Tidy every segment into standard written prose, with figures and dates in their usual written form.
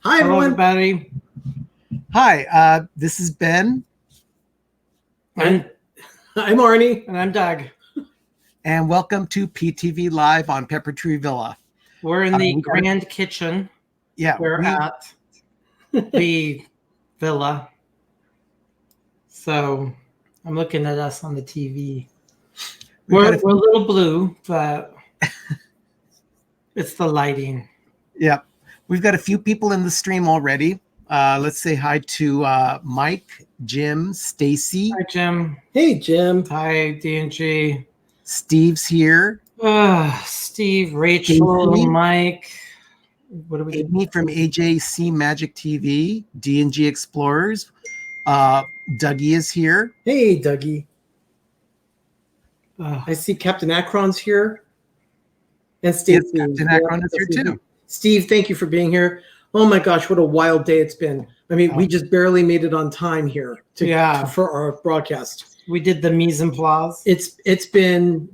Hi, Hello, everyone. everybody. Hi, this is Ben. And I'm Arnie. And I'm Doug. And welcome to PTV Live on Pepper Tree Villa. We're in the grand kitchen. Yeah, We're at the villa. So I'm looking at us on the TV. We're a little blue, but it's the lighting. Yeah, we've got a few people in the stream already. Let's say hi to Mike, Jim, Stacy. Hi, Jim. Hey, Jim. Hi, D&G. Steve's here. Steve, Rachel, Casey. Mike. What do we do? Amy from AJC Magic TV, D&G Explorers. Dougie is here. Hey, Dougie. I see Captain Akron's here. And Steve. Yes, Captain Akron is here too. Steve, thank you for being here. Oh my gosh, what a wild day it's been. I mean, we just barely made it on time here for our broadcast. We did the mise en place. It's been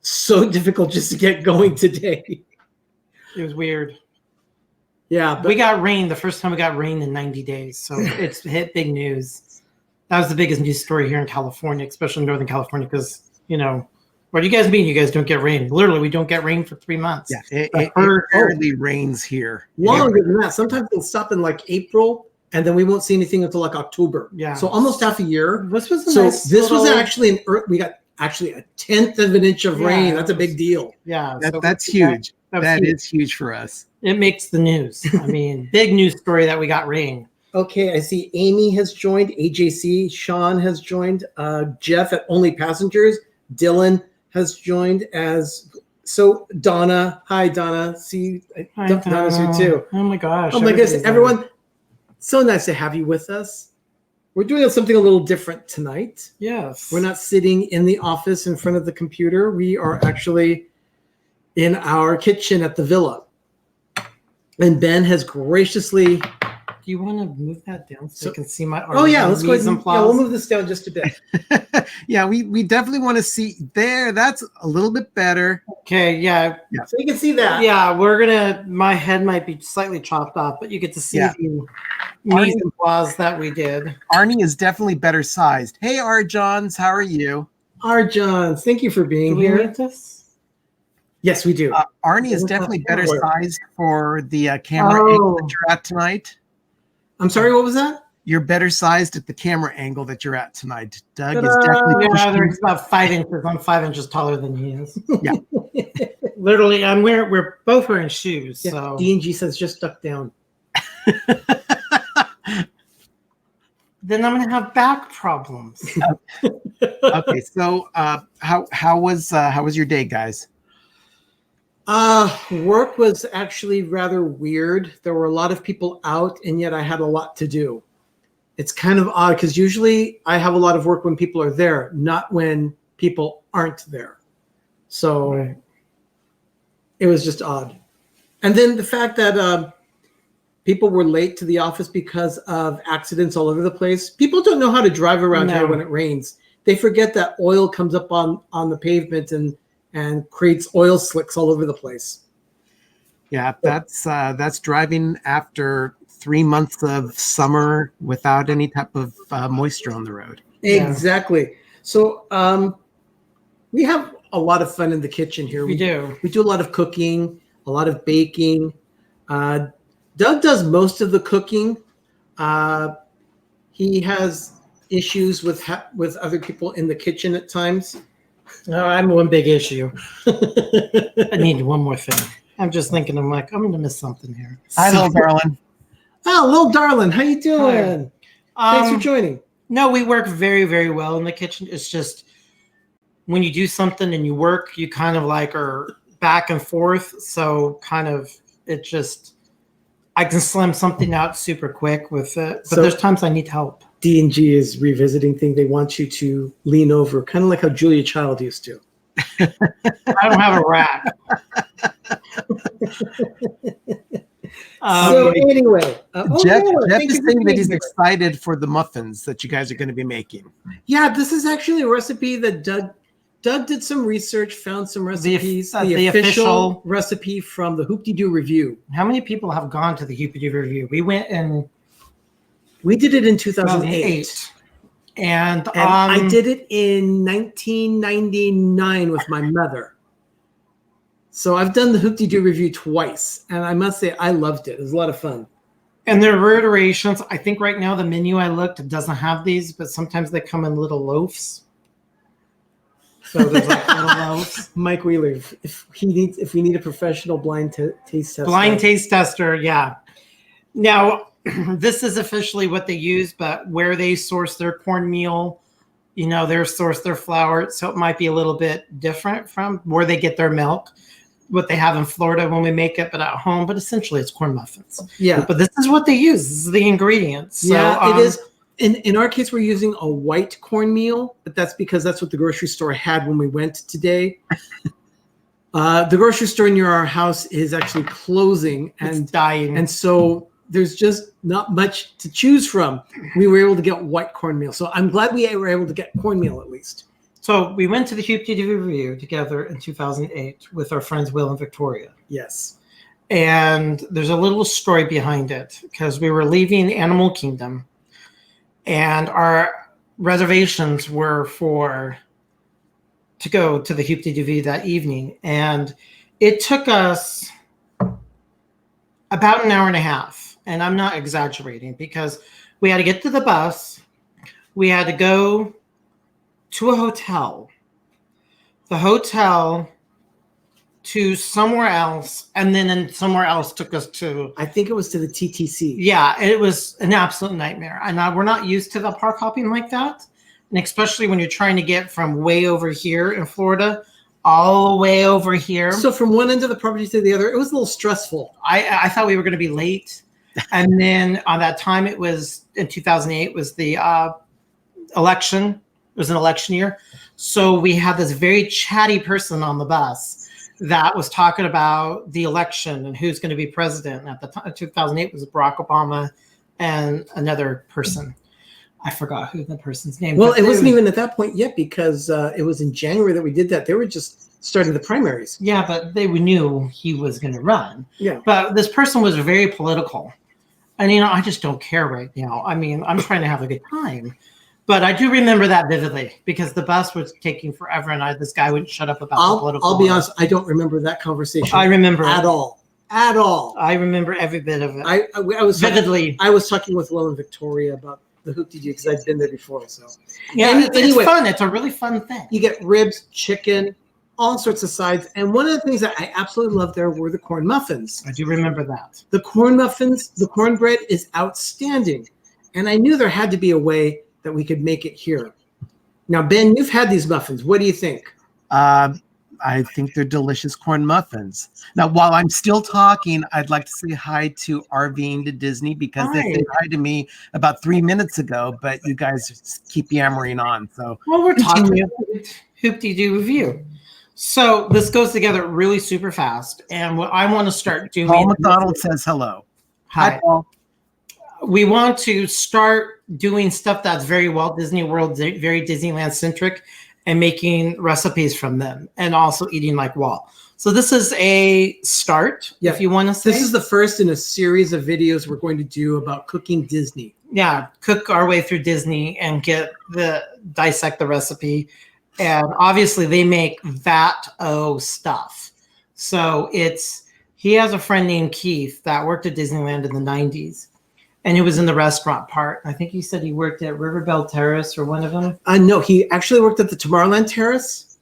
so difficult just to get going today. It was weird. Yeah, but we got rain the first time we got rain in 90 days. So it's hit big news. That was the biggest news story here in California, especially in Northern California, because, you know, what do you guys mean you guys don't get rain? Literally, we don't get rain for 3 months. Yeah, it hardly rains here. Longer than that. Sometimes it'll stop in like April, and then we won't see anything until like October. Yeah. So almost half a year. This was actually we got actually a 1/10 of an inch of rain. That's a big deal. Yeah. That's huge. That is huge for us. It makes the news. I mean, big news story that we got rain. Okay, I see Amy has joined, AJC, Sean has joined, Jeff at Only Passengers, Dylan has joined so Donna. Hi, Donna. See, Hi, Donna's here too. Oh my gosh. Oh my goodness, everyone. So nice to have you with us. We're doing something a little different tonight. Yes. We're not sitting in the office in front of the computer. We are actually in our kitchen at the villa. And Ben has graciously... Do you want to move that down so you can see my... Oh, yeah. Let's go ahead and we'll move this down just a bit. Yeah, we definitely want to see there. That's a little bit better. Okay, yeah. So you can see that. Yeah, my head might be slightly chopped off, but you get to see the mise en place that we did. Arnie is definitely better sized. Hey, R. Johns, how are you? R. Johns, thank you for being here. Do we need this? Yes, we do. Arnie is definitely better sized for the camera angle that you're at tonight. I'm sorry, what was that? You're better sized at the camera angle that you're at tonight. Doug is definitely there's about 5 inches. I'm 5 inches taller than he is. Yeah. Literally, we're both wearing shoes. Yeah, so D&G says just duck down. Then I'm gonna have back problems. Okay, so how was your day, guys? Work was actually rather weird. There were a lot of people out, and yet I had a lot to do. It's kind of odd because usually I have a lot of work when people are there, not when people aren't there. So it was just odd. And then the fact that people were late to the office because of accidents all over the place. People don't know how to drive around here when it rains. They forget that oil comes up on the pavement and creates oil slicks all over the place. Yeah, that's driving after 3 months of summer without any type of moisture on the road. Exactly. So we have a lot of fun in the kitchen here. We do a lot of cooking, a lot of baking. Doug does most of the cooking. He has issues with other people in the kitchen at times. No, I'm one big issue. I need one more thing. I'm just thinking, I'm going to miss something here. Hi, little darling. Oh, little darling. How you doing? Thanks for joining. No, we work very, very well in the kitchen. It's just when you do something and you work, you kind of are back and forth. So kind of I can slam something out super quick with it. But there's times I need help. D&G is revisiting things. They want you to lean over, kind of like how Julia Child used to. I don't have a rack. So anyway, Jeff is saying that he's excited for the muffins that you guys are going to be making. Yeah, this is actually a recipe that Doug Doug did some research, found some recipes. The official official recipe from the Hoop-Dee-Doo Revue. How many people have gone to the Hoop-Dee-Doo Revue? We did it in 2008. 2008. And I did it in 1999 with my mother. So I've done the Hoop-Dee-Doo Revue twice. And I must say, I loved it. It was a lot of fun. And there were iterations. I think right now the menu I looked doesn't have these, but sometimes they come in little loaves. So there's like little loaves. Mike Wheeler, if we need a professional blind taste tester. Blind taste tester, yeah. Now, this is officially what they use, but where they source their cornmeal, they source their flour, so it might be a little bit different from where they get their milk, what they have in Florida when we make it, but at home. But essentially, it's corn muffins. Yeah. But this is what they use. This is the ingredients. So, yeah, it is. In our case, we're using a white cornmeal, but that's because that's what the grocery store had when we went today. The grocery store near our house is actually closing and dying. And so there's just not much to choose from. We were able to get white cornmeal. So I'm glad we were able to get cornmeal at least. So we went to the Hoop-Dee-Doo Revue together in 2008 with our friends Will and Victoria. Yes. And there's a little story behind it because we were leaving Animal Kingdom and our reservations were to go to the Hoop-Dee-Doo Revue that evening. And it took us about an hour and a half. And I'm not exaggerating because we had to get to the bus. We had to go to a hotel. The hotel to somewhere else, and then somewhere else took us to... I think it was to the TTC. Yeah, it was an absolute nightmare. And we're not used to the park hopping like that. And especially when you're trying to get from way over here in Florida all the way over here. So from one end of the property to the other, it was a little stressful. I thought we were going to be late. And then on that time, it was in 2008 was the election. It was an election year. So we had this very chatty person on the bus that was talking about the election and who's going to be president. At the time, 2008 was Barack Obama and another person. I forgot who the person's name was. Well, it wasn't even at that point yet because it was in January that we did that. They were just starting the primaries. Yeah, but they knew he was going to run. Yeah. But this person was very political. And, I just don't care right now. I mean, I'm trying to have a good time. But I do remember that vividly because the bus was taking forever and this guy wouldn't shut up about the political. I'll be honest, I don't remember that conversation. I remember at all. I remember every bit of it. I was vividly. I was talking with Will and Victoria about the Hoop-Dee-Doo because I'd been there before. So yeah, it's fun. It's a really fun thing. You get ribs, chicken, all sorts of sides. And one of the things that I absolutely loved there were the corn muffins. I do remember that. The corn muffins, the cornbread is outstanding. And I knew there had to be a way that we could make it here. Now, Ben, you've had these muffins. What do you think? I think they're delicious corn muffins. Now, while I'm still talking, I'd like to say hi to RVing to Disney because they said hi to me about 3 minutes ago, but you guys just keep yammering on. So, well, we're talking about Hoop-Dee-Doo Revue. So this goes together really super fast. And what I want to start doing... Paul McDonald says hello. Hi, Paul. We want to start doing stuff that's very Walt Disney World, very Disneyland centric, and making recipes from them, and also eating like Walt. So this is a start, if you want to say. This is the first in a series of videos we're going to do about cooking Disney. Yeah, cook our way through Disney and dissect the recipe. And obviously they make that stuff. So he has a friend named Keith that worked at Disneyland in the 90s. And he was in the restaurant part. I think he said he worked at Riverbell Terrace or one of them. No, he actually worked at the Tomorrowland Terrace.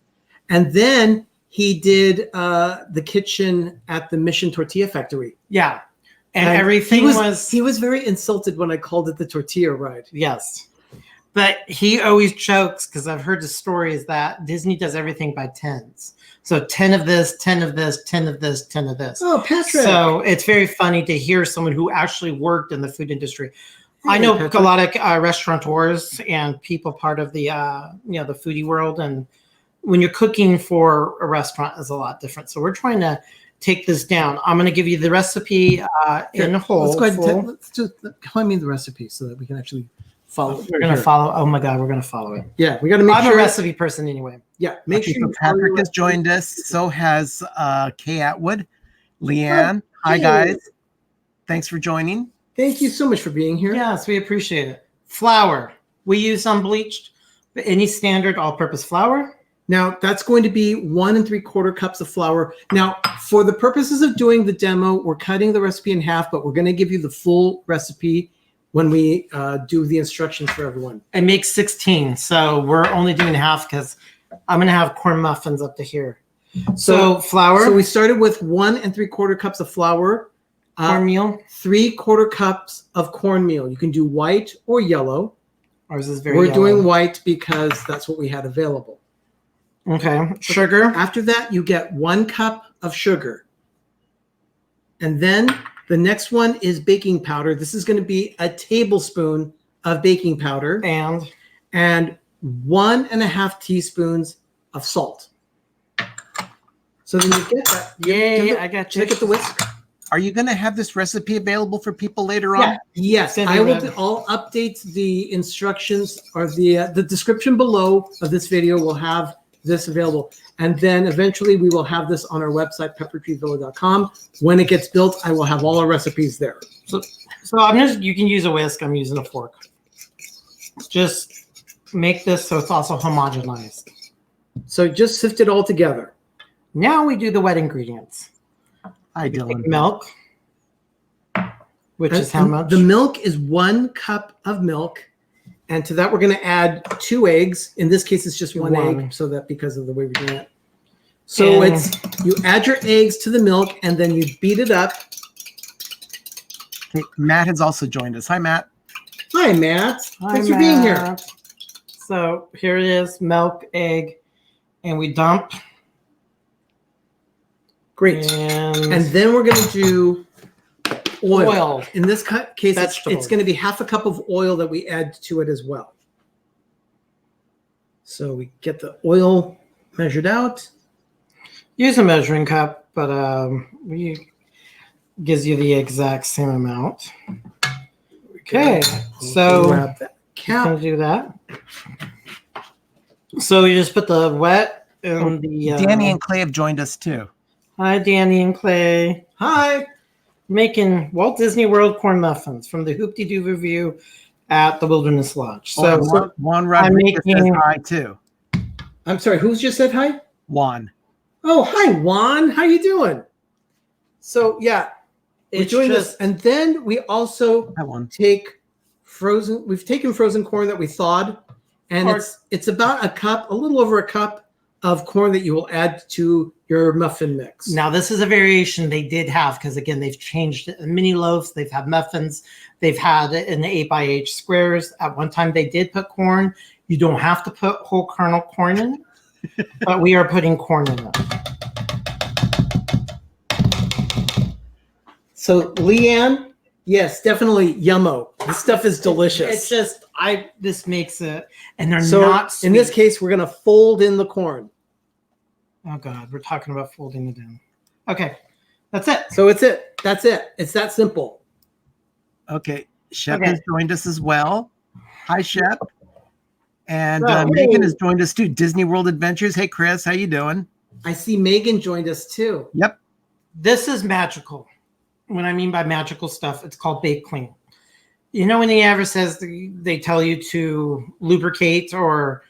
And then he did the kitchen at the Mission Tortilla Factory. Yeah. And everything He was very insulted when I called it the tortilla ride. Yes. But he always jokes, because I've heard the stories that Disney does everything by tens. So 10 of this, 10 of this, 10 of this, 10 of this. Oh, Patrick. So it's very funny to hear someone who actually worked in the food industry. Hey, I know Patrick. a lot of restaurateurs and people part of the, the foodie world. And when you're cooking for a restaurant is a lot different. So we're trying to take this down. I'm going to give you the recipe in whole. Let's go ahead and hand me the recipe so that we can actually follow. We're gonna follow. Oh my god, we're gonna follow it. Yeah, we got to make I'm sure. a recipe person anyway. Yeah, make Okay, sure. so You follow your Patrick has recipe. joined us. So has Kay Atwood, Leanne. Hi Hey. guys. Thanks for joining. Thank you so much for being here. Yes, we appreciate it. Flour. We use unbleached, but any standard all-purpose flour. Now that's going to be 1 3/4 cups of flour. Now, for the purposes of doing the demo, we're cutting the recipe in half, but we're going to give you the full recipe when we do the instructions for everyone. It makes 16, so we're only doing half because I'm gonna have corn muffins up to here. So flour. So we started with 1 3/4 cups of flour, cornmeal. 3/4 cups of cornmeal. You can do white or yellow. Ours is very. We're yellow. doing white because that's what we had available. Okay. Sugar. After that, you get 1 cup of sugar. And then the next one is baking powder. This is going to be a tablespoon of baking powder And 1.5 teaspoons of salt. So then you get that. yay, I got you. Check at the whisk. Are you going to have this recipe available for people later on? Yeah. Yes, Send I me will. red. I'll update the instructions or the description below of this video will have this available, and then eventually we will have this on our website peppertreevilla.com. When it gets built, I will have all our recipes there. So I'm just. You can use a whisk. I'm using a fork. Just make this so it's also homogenized. So just sift it all together. Now we do the wet ingredients. Hi, Take Dylan. milk, which is how And much? The milk is 1 cup of milk, and to that we're going to add 2 eggs. In this case, it's just one One. egg, so that because of the way we're doing it. So And- it's you add your eggs to the milk, and then you beat it up. Okay, Matt has also joined us. Hi, Matt. Hi, Matt. Hi, Thanks for being here. Matt. So here it is, milk, egg, and we dump. Great. And And then we're going to do oil. oil. In this case, it's Vegetables. going to be 1/2 cup of oil that we add to it as well. So we get the oil measured out. Use a measuring cup, but we gives you the exact same amount. Okay, so Grab that can cap. do that. So you just put the wet and the Danny and Clay have joined us too. hi Danny and Clay, Hi. making Walt Disney World corn muffins from the Hoop-Dee-Doo Revue at the Wilderness Lodge. So Juan Rodriguez says making- hi too. I'm sorry, who's just said hi? Juan. Oh, hi, Juan. How you doing? So, yeah, we're it's doing this. just And then we also Hi, Juan. take we've taken frozen corn that we thawed, and Or- it's about a cup, a little over a cup of corn that you will add to your muffin mix. now this is a variation they did have because again they've changed it. Mini loaves, they've had muffins, they've had it in the 8x8 squares. At one time they did put corn. You don't have to put whole kernel corn in, but we are putting corn in it. So, Leanne, yes, definitely yummo. This stuff is delicious. It's just this makes it, and they're so not sweet. in this case, we're gonna fold in the corn. Oh God, we're talking about folding it in. Okay, that's it. So it's it. That's it. It's that simple. Okay, Shep Okay. has joined us as well. Hi, Shep. And Oh, Megan hey. has joined us too. Disney World Adventures. Hey, Chris, how you doing? I see Megan joined us too. Yep. This is magical. What I mean by magical stuff, it's called Bake Clean. You know when the ever says they tell you to lubricate or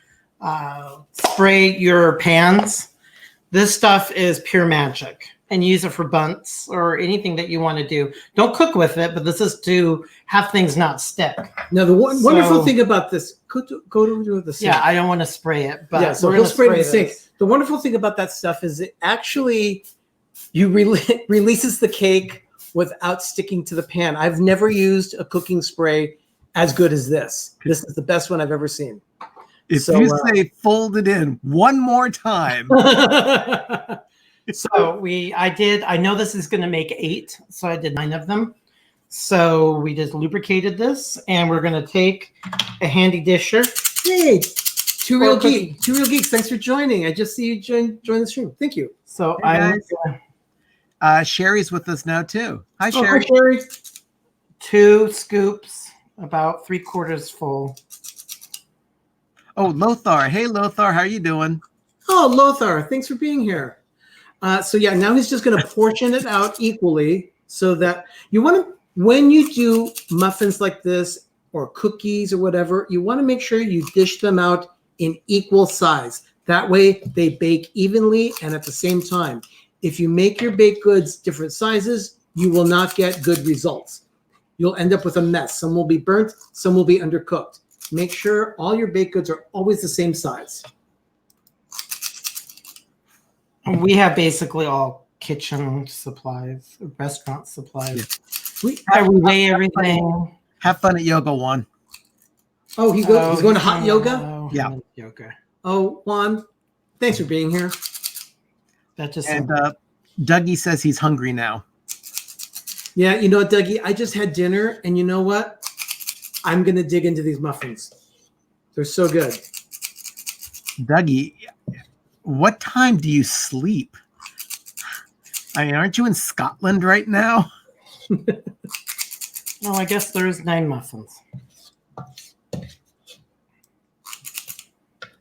spray your pans? This stuff is pure magic, and use it for bunts or anything that you want to do. Don't cook with it, but this is to have things not stick. Now the wonderful So- thing about this, go to the sink. Yeah, I don't want to spray it, but yeah, so we're he'll gonna spray it in the sink. this. The wonderful thing about that stuff is it actually releases the cake without sticking to the pan. I've never used a cooking spray as good as this. This is the best one I've ever seen. If So, you say fold it in one more time, So I know this is going to make 8, so I did 9 of them. So we just lubricated this, and we're going to take a handy disher. Hey, two real Or cookie. geeks. Thanks for joining. I just see you join the stream. Thank you. So Hey, I'm Sherry's with us now too. Hi, Oh, Sherry. hi, Sherry. 2 scoops about 3/4 full. Oh, Lothar. Hey, Lothar. How you doing? Oh, Lothar, thanks for being here. So yeah, now he's just going to portion it out equally so that you want to, when you do muffins like this or cookies or whatever, you want to make sure you dish them out in equal size. That way they bake evenly and at the same time. If you make your baked goods different sizes, you will not get good results. You'll end up with a mess. Some will be burnt, some will be undercooked. Make sure all your baked goods are always the same size. We have basically all kitchen supplies, restaurant supplies. Yeah. We weigh everything. Have fun at yoga, Juan. Oh, he's going to hot yoga? Oh, Yeah. Yoga. Oh, Juan, thanks for being here. That just And Dougie says he's hungry now. Yeah, you know what, Dougie? I just had dinner, and you know what? I'm going to dig into these muffins. They're so good. Dougie, what time do you sleep? I mean, aren't you in Scotland right now? No, I guess there's 9 muffins.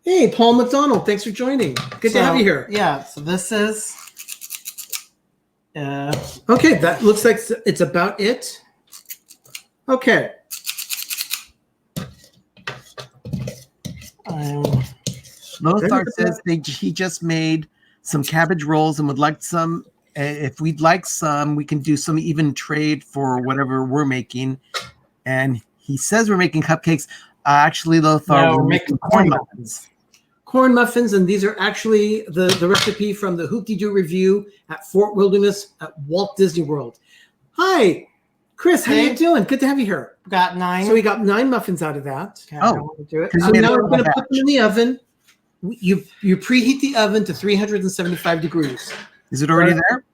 Hey, Paul McDonald, thanks for joining. Good to have you here. Yeah, so this is Okay, that looks like it's about it. Okay. Lothar says he just made some cabbage rolls and would like some. If we'd like some, we can do some even trade for whatever we're making. And he says we're making cupcakes. Actually, Lothar, No, we're we're making making corn corn muffins. Corn muffins, and these are actually the recipe from the Hoop-Dee-Doo Revue at Fort Wilderness at Walt Disney World. Hi, Chris, how Hey. you doing? Good to have you here. got 9. So we got 9 muffins out of that. Okay, Oh. I want to do it. So now we're going to put them in the oven. You preheat the oven to 375 degrees. Is it already there?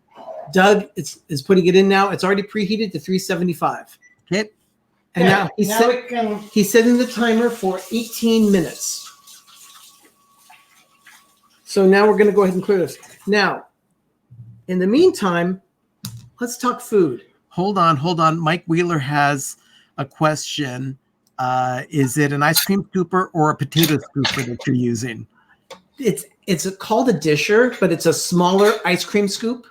Doug is putting it in now. It's already preheated to 375. Okay. And now he's setting the timer for 18 minutes. So now we're going to go ahead and clear this. Now, in the meantime, let's talk food. Hold on. Mike Wheeler has a question. Is it an ice cream scooper or a potato scooper that you're using? It's called a disher, but it's a smaller ice cream scoop.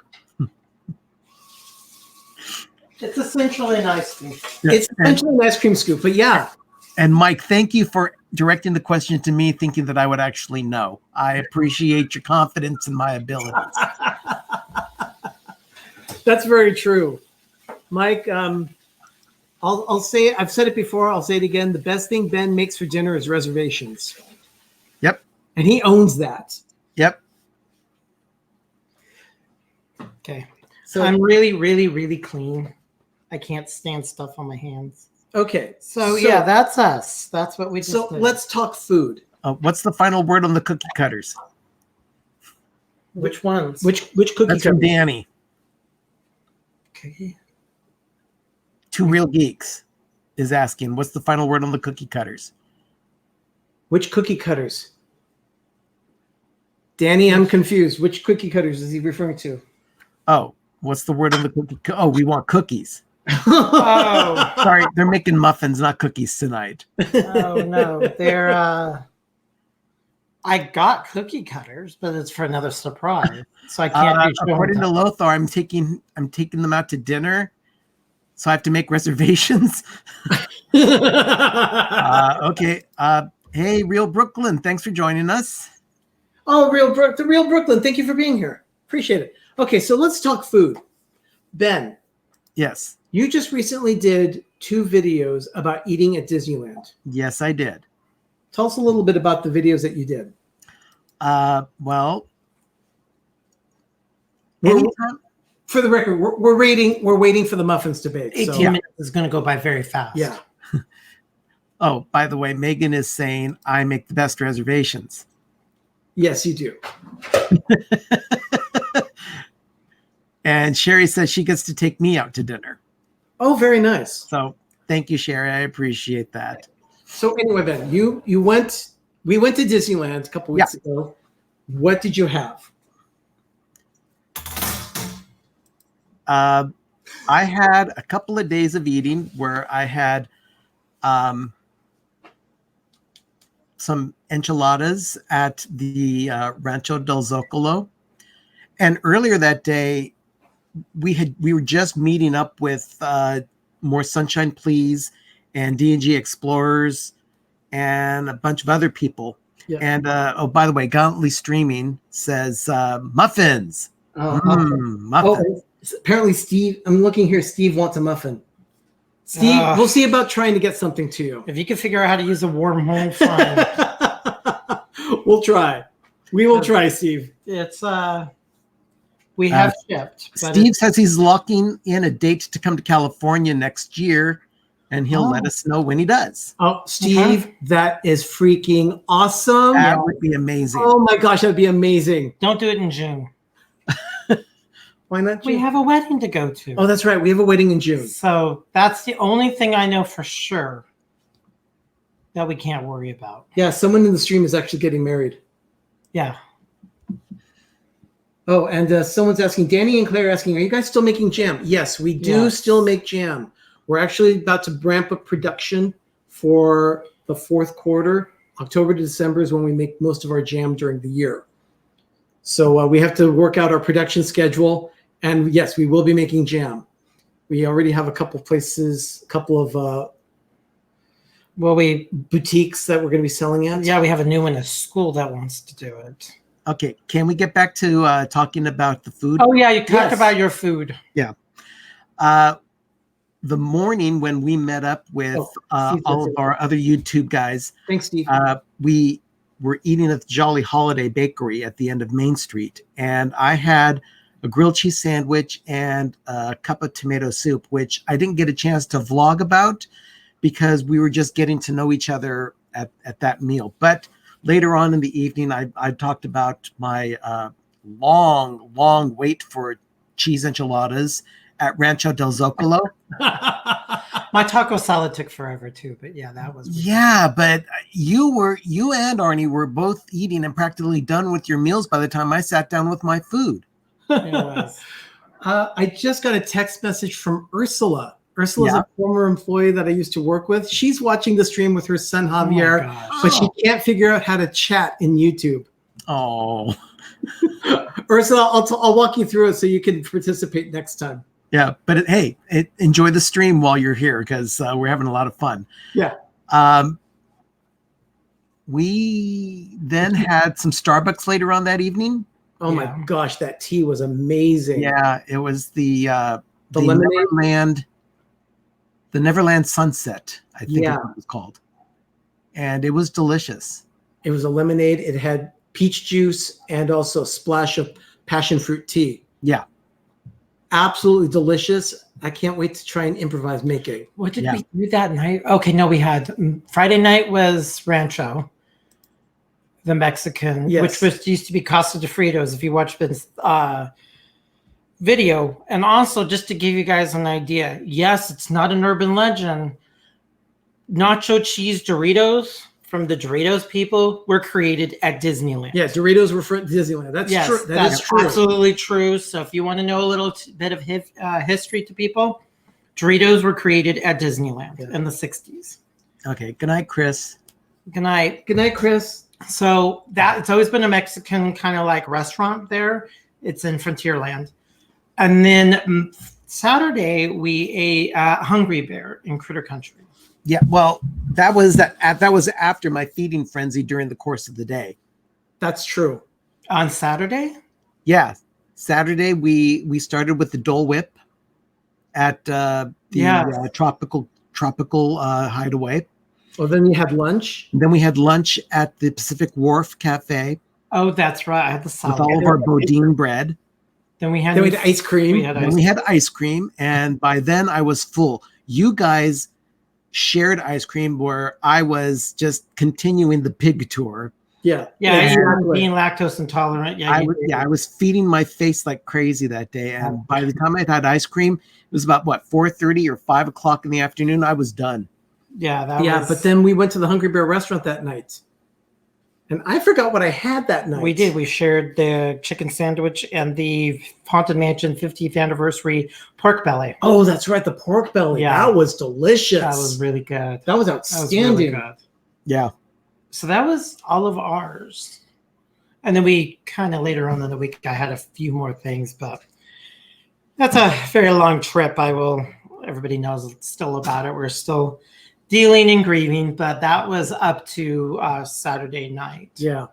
It's essentially an ice cream. It's essentially an ice cream scoop, but yeah. And Mike, thank you for directing the question to me, thinking that I would actually know. I appreciate your confidence in my abilities. That's very true. Mike, I'll say it. I've said it before. I'll say it again. The best thing Ben makes for dinner is reservations. Yep. And he owns that. Yep. Okay. So I'm really, really, really clean. I can't stand stuff on my hands. okay. So yeah, that's us. That's what we just So did. let's talk food. What's the final word on the cookie cutters? Which ones? Which cookie That's from cutter? Danny. Okay. Two Real Geeks is asking, what's the final word on the cookie cutters? Which cookie cutters? Danny, I'm confused. Which cookie cutters is he referring to? Oh, what's the word on the cookie? Oh, we want cookies. Oh, Sorry, they're making muffins, not cookies tonight. oh no, they're. I got cookie cutters, but it's for another surprise, so I can't. According to Lothar, I'm taking them out to dinner, so I have to make reservations. Okay. Hey, Real Brooklyn, thanks for joining us. Oh, the real Brooklyn. Thank you for being here. Appreciate it. Okay, so let's talk food. Ben, Yes. you just recently did 2 videos about eating at Disneyland. Yes, I did. Tell us a little bit about the videos that you did. Well, We're- For the record, we're waiting for the muffins to bake. 18 So, minutes is going to go by very fast. yeah. Oh, by the way, Megan is saying I make the best reservations. Yes, you do. And Sherry says she gets to take me out to dinner. Oh, very nice. So thank you, Sherry. I appreciate that. So anyway, Ben, we went to Disneyland a couple weeks ago. What did you have? I had a couple of days of eating where I had some enchiladas at the Rancho del Zocalo. And earlier that day, we were just meeting up with More Sunshine Please and D&G Explorers and a bunch of other people. Yeah. And oh, by the way, Gauntly Streaming says muffins. Muffins. Oh, apparently Steve, I'm looking here. Steve wants a muffin. Steve, we'll see about trying to get something to you. If you can figure out how to use a wormhole, fine. We'll try. We will try, Steve. It's we have shipped. Steve says he's locking in a date to come to California next year, and he'll let us know when he does. Oh, Steve, that is freaking awesome. That would be amazing. Oh my gosh, that'd be amazing. Don't do it in June. Why not June? We have a wedding to go to. Oh, that's right. We have a wedding in June. So that's the only thing I know for sure that we can't worry about. Yeah, someone in the stream is actually getting married. Yeah. Oh, and someone's asking, Danny and Claire asking, are you guys still making jam? Yes, we do still make jam. We're actually about to ramp up production for the fourth quarter. October to December is when we make most of our jam during the year. So we have to work out our production schedule. And yes, we will be making jam. We already have a couple places, a couple of boutiques that we're going to be selling at. Yeah, we have a new one, a school that wants to do it. Okay, can we get back to talking about the food? Oh, yeah, you talked about your food. Yeah. The morning when we met up with all of our other YouTube guys. Thanks, Steve. We were eating at the Jolly Holiday Bakery at the end of Main Street. And I had a grilled cheese sandwich and a cup of tomato soup, which I didn't get a chance to vlog about because we were just getting to know each other at that meal. But later on in the evening, I talked about my long wait for cheese enchiladas at Rancho del Zocalo. My taco salad took forever too, but yeah, that was. Yeah, but you and Arnie were both eating and practically done with your meals by the time I sat down with my food. It was. I just got a text message from Ursula. Ursula's a former employee that I used to work with. She's watching the stream with her son Javier, but she can't figure out how to chat in YouTube. Oh, Ursula, I'll walk you through it so you can participate next time. Yeah, but enjoy the stream while you're here because we're having a lot of fun. Yeah. We then had some Starbucks later on that evening. Oh my gosh, that tea was amazing. Yeah, it was the lemonade. The Neverland Sunset, I think it was called. And it was delicious. It was a lemonade. It had peach juice and also a splash of passion fruit tea. Yeah. Absolutely delicious. I can't wait to try and improvise making. What did we do that night? Okay, no, we had Friday night was Rancho, the Mexican, which used to be Casa de Fritos, if you watch Ben's video. And also, just to give you guys an idea, yes, it's not an urban legend. Nacho cheese Doritos from the Doritos people were created at Disneyland. Yeah, Doritos were for Disneyland. That's true. That's true. Absolutely true. So if you want to know a little bit of history to people, Doritos were created at Disneyland in the 60s. Okay. Good night, Chris. Good night. Good night, Chris. So it's always been a Mexican kind of like restaurant there. It's in Frontierland. And then Saturday we ate Hungry Bear in Critter Country. Yeah, well, that was after my feeding frenzy during the course of the day. That's true. On Saturday? Yeah, Saturday we started with the Dole Whip at the tropical hideaway. Well, then you had lunch. And then we had lunch at the Pacific Wharf Cafe. Oh, that's right. I had the salad. With all of our Bodine bread. Then we had ice cream. We had ice cream, and by then I was full. You guys shared ice cream where I was just continuing the pig tour. Yeah. Exactly. Being lactose intolerant. I was feeding my face like crazy that day. And by the time I had ice cream, it was about 4:30 or 5 o'clock in the afternoon. I was done. Yeah. But then we went to the Hungry Bear restaurant that night. And I forgot what I had that night. We did. We shared the chicken sandwich and the Haunted Mansion 50th anniversary pork belly. Oh, that's right. The pork belly. Yeah. That was delicious. That was really good. That was That was outstanding. really good. Yeah. So that was all of ours. And then we kind of later on in the week, I had a few more things, but that's a very long trip. Everybody knows still about it. We're still dealing and grieving, but that was up to Saturday night. Yeah.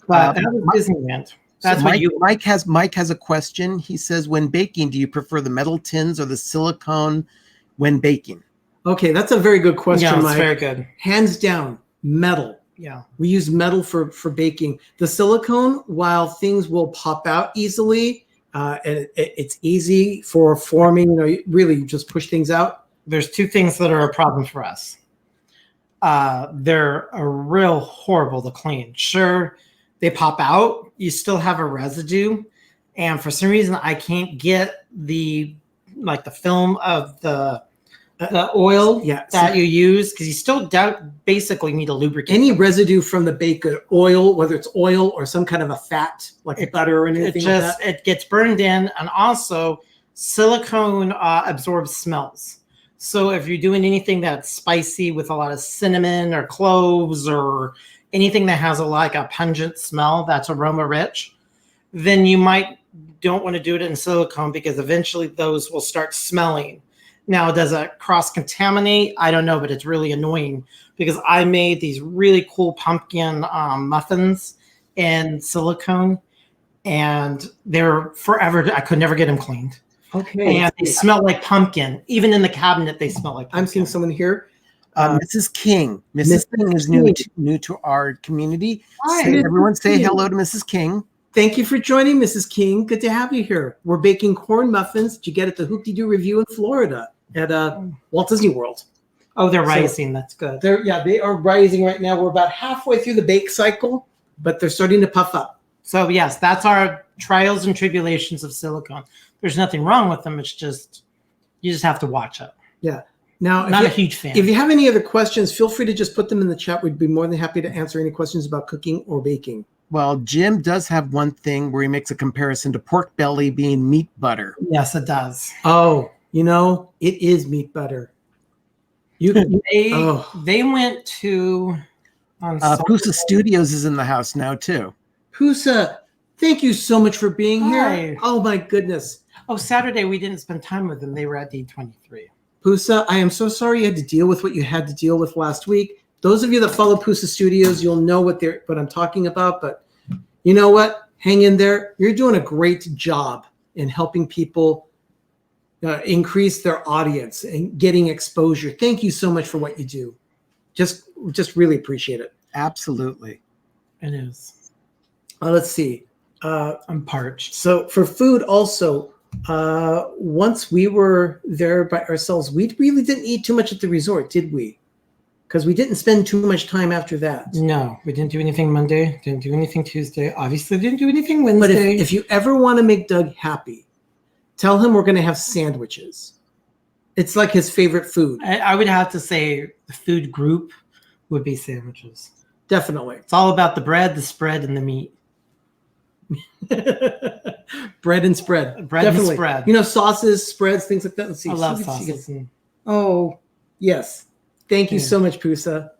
But that was Disneyland. That's so what Mike has a question. He says, when baking, do you prefer the metal tins or the silicone when baking? Okay, that's a very good question, Yeah, it's Mike. very good. Hands down, metal. Yeah. We use metal for baking. The silicone, while things will pop out easily, and it's easy for forming, really you just push things out. There's two things that are a problem for us. They're real horrible to clean. Sure, they pop out. You still have a residue. And for some reason, I can't get the film of the oil that you use, because you still basically need a lubricant. Any residue from the baked oil, whether it's oil or some kind of a fat, like butter or anything like that. It gets burned in. And also, silicone absorbs smells. So if you're doing anything that's spicy with a lot of cinnamon or cloves or anything that has a pungent smell that's aroma rich, then you don't want to do it in silicone, because eventually those will start smelling. Now, does it cross-contaminate? I don't know, but it's really annoying, because I made these really cool pumpkin muffins in silicone, and they're forever. I could never get them cleaned. Okay. And they smell like pumpkin. Even in the cabinet, they smell like pumpkin. I'm seeing someone here. Mrs. King. Mrs. King is new to our community. Hi, everyone say hello to Mrs. King. Thank you for joining, Mrs. King. Good to have you here. We're baking corn muffins that you get at the Hoop-Dee-Doo Revue in Florida at Walt Disney World. Oh, they're rising. That's good. They are rising right now. We're about halfway through the bake cycle, but they're starting to puff up. So yes, that's our trials and tribulations of silicone. There's nothing wrong with them. It's just, you just have to watch it. Yeah. Now, not a huge fan. If you have any other questions, feel free to just put them in the chat. We'd be more than happy to answer any questions about cooking or baking. Well, Jim does have one thing where he makes a comparison to pork belly being meat butter. Yes, it does. Oh, it is meat butter. They went to Pusa Studios is in the house now too. Pusa, thank you so much for being Hi. here. Oh my goodness. Oh, Saturday we didn't spend time with them. They were at D23. Pusa, I am so sorry you had to deal with what you had to deal with last week. Those of you that follow Pusa Studios, you'll know what I'm talking about. But you know what? Hang in there. You're doing a great job in helping people increase their audience and getting exposure. Thank you so much for what you do. Just really appreciate it. Absolutely. It is. Let's see. I'm parched. So for food also, once we were there by ourselves, we really didn't eat too much at the resort, did we? Because we didn't spend too much time after that. No, we didn't do anything Monday. Didn't do anything Tuesday. Obviously, didn't do anything Wednesday. But if you ever want to make Doug happy, tell him we're going to have sandwiches. It's like his favorite food. I would have to say the food group would be sandwiches. Definitely. It's all about the bread, the spread, and the meat. Bread and spread. Bread Definitely. and spread. Sauces, spreads, things like that. Let's see. I love sauces. Oh, yes. Thank you so much, Pusa.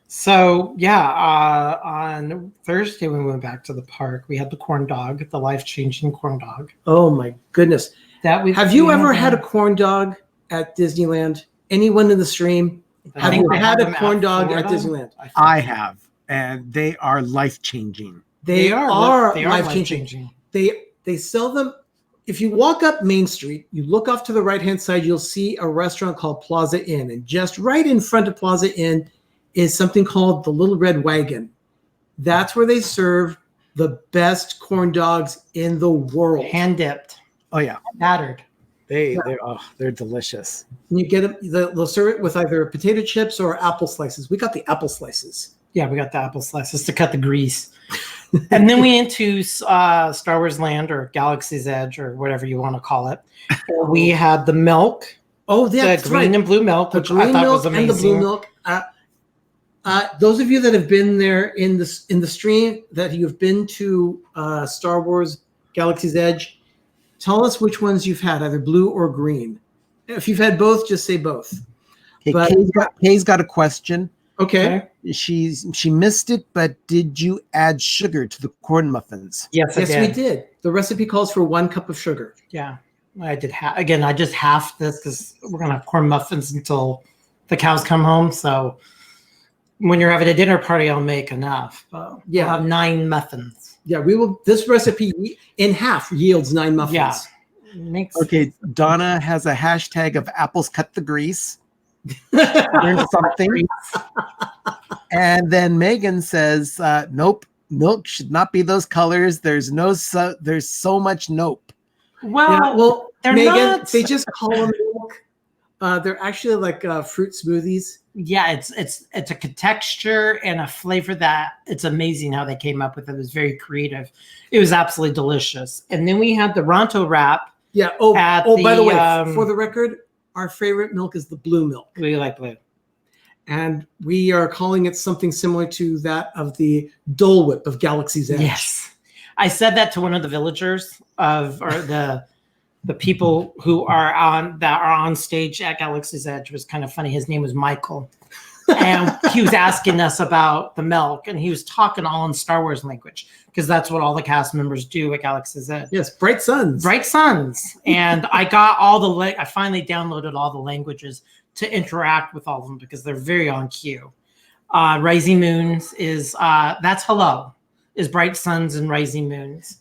So, on Thursday when we went back to the park, we had the corn dog, the life-changing corn dog. Oh, my goodness. Have you ever had a corn dog at Disneyland? Anyone in the stream? Have you had a corn dog at Disneyland? I have, and they are life-changing. They are life-changing. They sell them. If you walk up Main Street, you look off to the right-hand side, you'll see a restaurant called Plaza Inn. And just right in front of Plaza Inn is something called the Little Red Wagon. That's where they serve the best corn dogs in the world. Hand-dipped. Oh, yeah. Battered. They're delicious. And you get them, they'll serve it with either potato chips or apple slices. We got the apple slices. Yeah, we got the apple slices to cut the grease. And then we went to Star Wars Land or Galaxy's Edge or whatever you want to call it. We had the milk. Oh, that's the green and blue milk, which I thought was amazing. And the blue milk. Those of you that have been there in the stream, that you've been to Star Wars Galaxy's Edge, tell us which ones you've had, either blue or green. If you've had both, just say both. Hey, But- Kay's got a question. Okay. She missed it, but did you add sugar to the corn muffins? Yes, Yes, we did. The recipe calls for 1 cup of sugar. Yeah, I did. Again, I just halved this because we're gonna have corn muffins until the cows come home. So when you're having a dinner party, I'll make enough. Yeah. I'll have 9 muffins. Yeah, we will. This recipe in half yields 9 muffins. Yeah. Makes Okay, Donna has a hashtag of apples cut the grease. Learn something. And then Megan says, nope, milk should not be those colors. There's so much nope. well, Yeah, well, they're Megan, not. they just call them milk. They're actually like fruit smoothies. Yeah, it's a texture and a flavor that it's amazing how they came up with it. It was very creative. It was absolutely delicious. And then we had the Ronto wrap. Yeah. At By the way, the, for the record, our favorite milk is the blue milk. We like blue. And we are calling it something similar to that of the Dole Whip of Galaxy's Edge. Yes, I said that to one of the villagers or the people who are on stage at Galaxy's Edge. It was kind of funny. His name was Michael, and he was asking us about the milk, and he was talking all in Star Wars language because that's what all the cast members do at Galaxy's Edge. Yes, Bright Suns. Bright Suns, and I got all I finally downloaded all the languages to interact with all of them because they're very on cue. Rising Moons is that's hello, is Bright Suns and Rising Moons.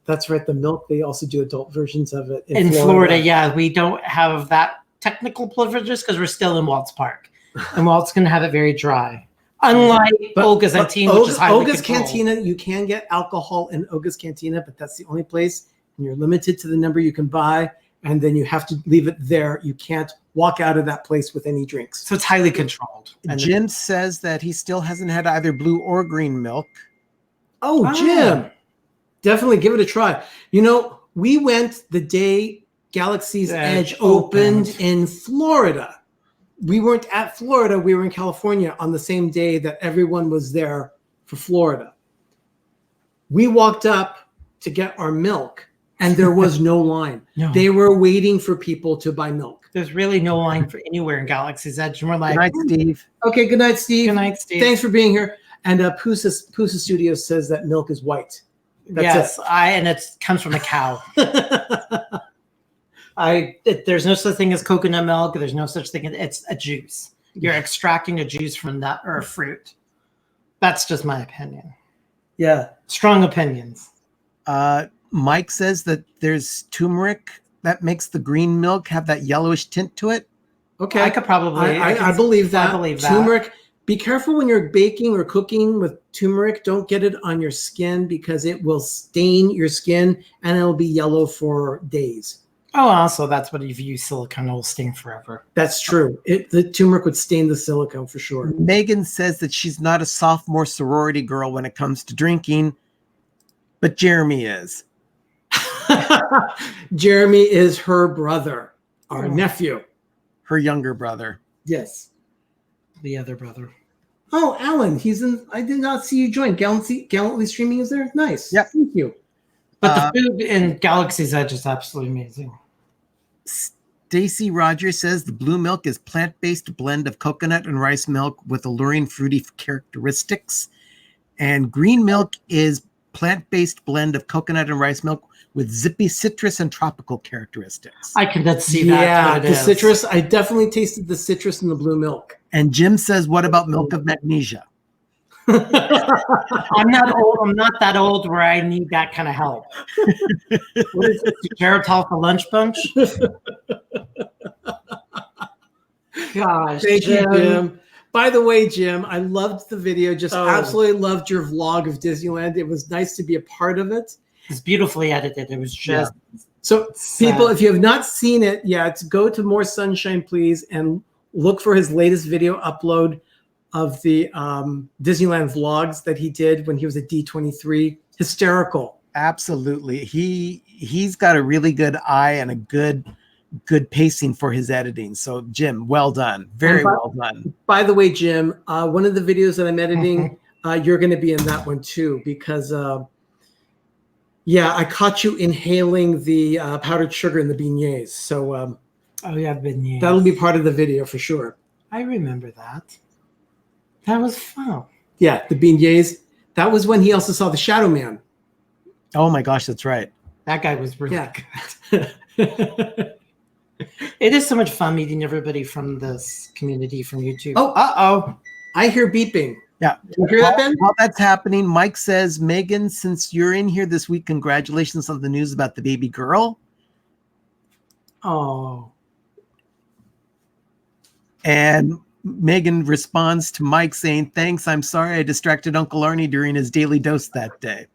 That's right. The milk. They also do adult versions of it In Florida, yeah, we don't have that technical privileges because we're still in Walt's Park, and Walt's going to have it very dry. Unlike Olga's Cantina, which is highly Olga's controlled. Cantina, you can get alcohol in Olga's Cantina, but that's the only place, and you're limited to the number you can buy, and then you have to leave it there. You can't walk out of that place with any drinks. So it's highly controlled. And Jim says that he still hasn't had either blue or green milk. Oh, Jim, definitely give it a try. You know, we went the day Galaxy's Edge opened in Florida. We weren't at Florida. We were in California on the same day that everyone was there for Florida. We walked up to get our milk, and there was no line. No. They were waiting for people to buy milk. There's really no line for anywhere in Galaxy's Edge. And we're like, Good night, Steve. Okay, good night, Steve. Good night, Steve. Thanks for being here. And Pusa Studios says that milk is white. That's and it comes from a cow. There's no such thing as coconut milk. There's no such thing. It's a juice. You're extracting a juice from nut or a fruit. That's just my opinion. Yeah. Strong opinions. Mike says that there's turmeric that makes the green milk have that yellowish tint to it. Okay. I could probably. I believe that. I believe that. Turmeric. Be careful when you're baking or cooking with turmeric. Don't get it on your skin because it will stain your skin and it'll be yellow for days. Oh, also that's what if you use silicone, it will stain forever. That's true. The turmeric would stain the silicone for sure. Megan says that she's not a sophomore sorority girl when it comes to drinking, but Jeremy is. Jeremy is her brother, our nephew. Her younger brother. Yes. The other brother. Oh, Alan, he's in. I did not see you join. Gallantly Streaming is there. Nice. Yep. Thank you. But the food in Galaxy's Edge is absolutely amazing. Stacy Rogers says the blue milk is plant-based blend of coconut and rice milk with alluring fruity characteristics. And green milk is plant-based blend of coconut and rice milk with zippy citrus and tropical characteristics. I can see that. Yeah, the citrus. I definitely tasted the citrus in the blue milk. And Jim says, what about milk of magnesia? I'm not old. I'm not that old where I need that kind of help. What is it? Geritol for lunch bunch? Gosh. Thank you, Jim. By the way, Jim, I loved the video. Just absolutely loved your vlog of Disneyland. It was nice to be a part of it. It's beautifully edited. It was just so people, if you have not seen it yet, go to More Sunshine, please, and look for his latest video upload of the Disneyland vlogs that he did when he was at D23. Hysterical. Absolutely. He's got a really good eye and a good good pacing for his editing. So Jim, well done. Very well done. By the way, Jim, one of the videos that I'm editing, you're going to be in that one too, because I caught you inhaling the powdered sugar in the beignets. So oh yeah, beignets. That'll be part of the video for sure. I remember that. That was fun. Yeah, the beignets. That was when he also saw the Shadow Man. Oh my gosh, that's right. That guy was really good. It is so much fun meeting everybody from this community from YouTube. Oh, I hear beeping. Yeah. You hear that, Ben? While that's happening, Mike says, Megan, since you're in here this week, congratulations on the news about the baby girl. Oh. And Megan responds to Mike saying, thanks, I'm sorry I distracted Uncle Arnie during his daily dose that day.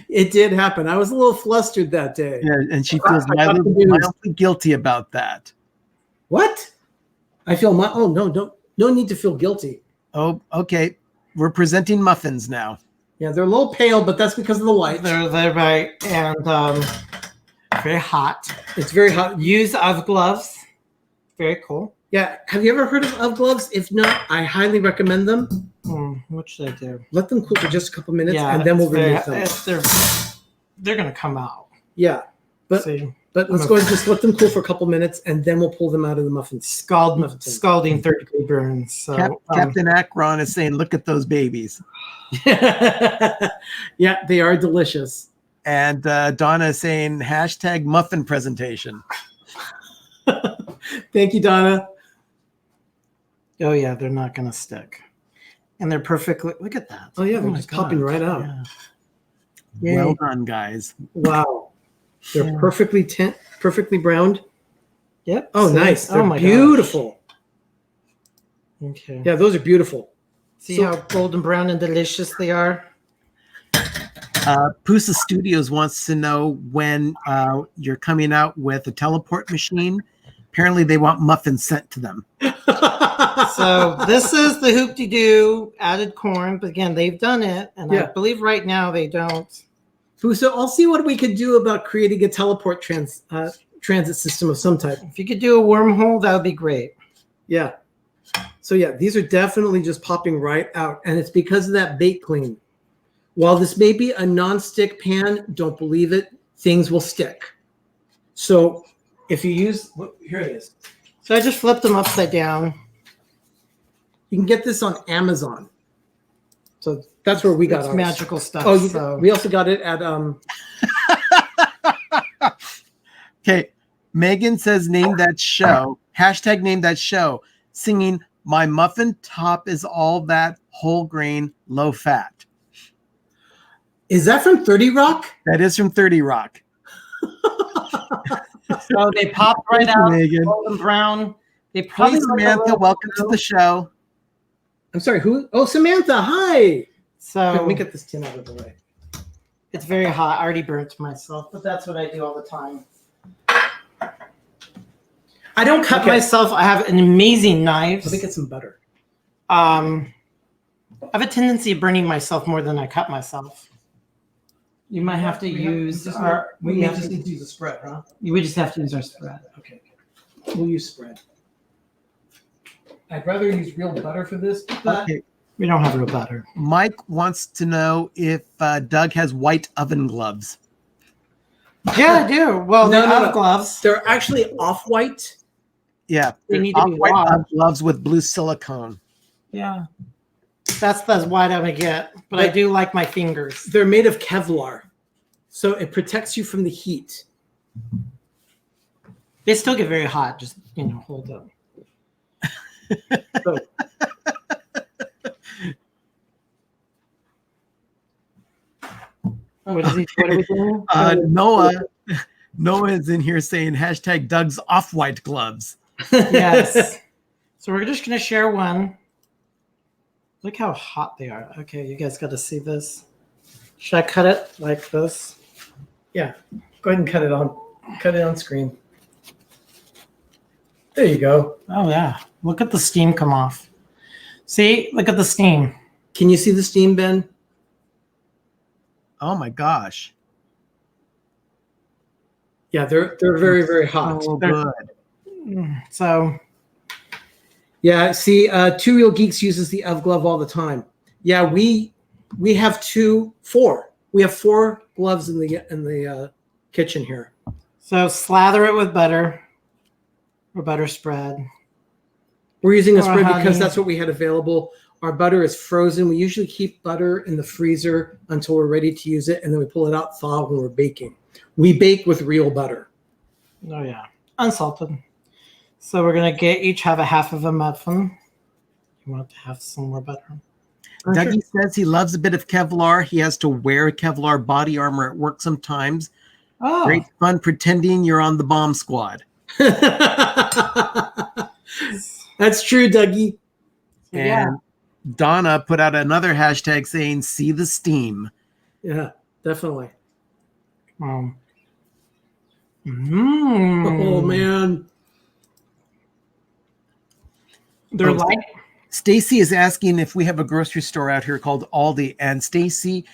It did happen. I was a little flustered that day. Yeah, and she feels mildly guilty about that. What? I feel no need to feel guilty. Oh, okay. We're presenting muffins now. Yeah, they're a little pale, but that's because of the light. They're right, and very hot. It's very hot. Use of gloves. Very cool. Yeah. Have you ever heard of gloves? If not, I highly recommend them. What should I do? Let them cool for just a couple minutes, and then we'll remove them. They're gonna come out. Yeah, but let's go ahead and just let them cool for a couple minutes, and then we'll pull them out of the muffin. Scalding 3rd-degree burns. So, Captain Akron is saying, "Look at those babies." Yeah, they are delicious. And Donna is saying, #muffin presentation. Thank you, Donna. Oh yeah, they're not gonna stick, and they're perfectly. Look at that. Oh yeah, they're just popping right out. Yeah. Well done, guys. Wow, they're perfectly browned. Yep. Oh, nice. They're beautiful. Gosh. Okay. Yeah, those are beautiful. See how golden brown and delicious they are. Pusa Studios wants to know when you're coming out with a teleport machine. Apparently, they want muffins sent to them. So this is the Hoop-Dee-Doo added corn, but again, they've done it, and I believe right now they don't. So I'll see what we could do about creating a teleport transit system of some type. If you could do a wormhole, that would be great. Yeah. So yeah, these are definitely just popping right out, and it's because of that bake clean. While this may be a non-stick pan, don't believe it. Things will stick. So if you use, here it is. So I just flipped them upside down. You can get this on Amazon. So that's where we got it's ours. Magical stuff. Oh, we also got it at Okay, Megan says name that show. #name that show. Singing my muffin top is all that whole grain, low fat. Is that from 30 Rock? That is from 30 Rock. So they popped right out, Megan. golden brown. They Hey, probably Samantha, welcome to the show. I'm sorry, who? Oh, Samantha, hi. So Let me get this tin out of the way. it's very hot. I already burnt myself, but that's what I do all the time. I don't cut myself. I have an amazing knife. Let me get some butter. I have a tendency of burning myself more than I cut myself. You might have to use our. We just need to use a spread, huh? We just have to use our spread. Okay. We'll use spread. I'd rather use real butter for this. But Okay. We don't have real butter. Mike wants to know if Doug has white oven gloves. Yeah, I do. Well, No, they're no, out no. of gloves. They're actually off-white. Yeah, They need to be white washed. gloves with blue silicone. Yeah. That's what I'm gonna get. But I do like my fingers. They're made of Kevlar, so it protects you from the heat. They still get very hot. Just hold up. So, What are we doing? Noah is in here saying #Doug's off-white gloves. Yes. So we're just gonna share one. Look how hot they are. Okay, you guys got to see this. Should I cut it like this? yeah, go ahead and cut it on screen. There you go. Oh yeah. Look at the steam come off. See, look at the steam. Can you see the steam, Ben? Oh my gosh. Yeah, they're very, very hot. So good. So Yeah, see, Two Real Geeks uses the Elf glove all the time. Yeah, we have four. We have 4 gloves in the kitchen here. so slather it with butter or butter spread. We're using a Or spread because honey. that's what we had available. Our butter is frozen. We usually keep butter in the freezer until we're ready to use it, and then we pull it out thaw when we're baking. We bake with real butter. Oh yeah, unsalted. So we're gonna each have a half of a muffin. You want to have some more butter. Dougie says he loves a bit of Kevlar. He has to wear Kevlar body armor at work sometimes. Oh, Great fun pretending you're on the bomb squad. That's true, Dougie. yeah. And Donna put out another hashtag saying, see the steam. Yeah, definitely. Mm. Oh, man. They're Oh, like Stacy is asking if we have a grocery store out here called Aldi. And Stacy,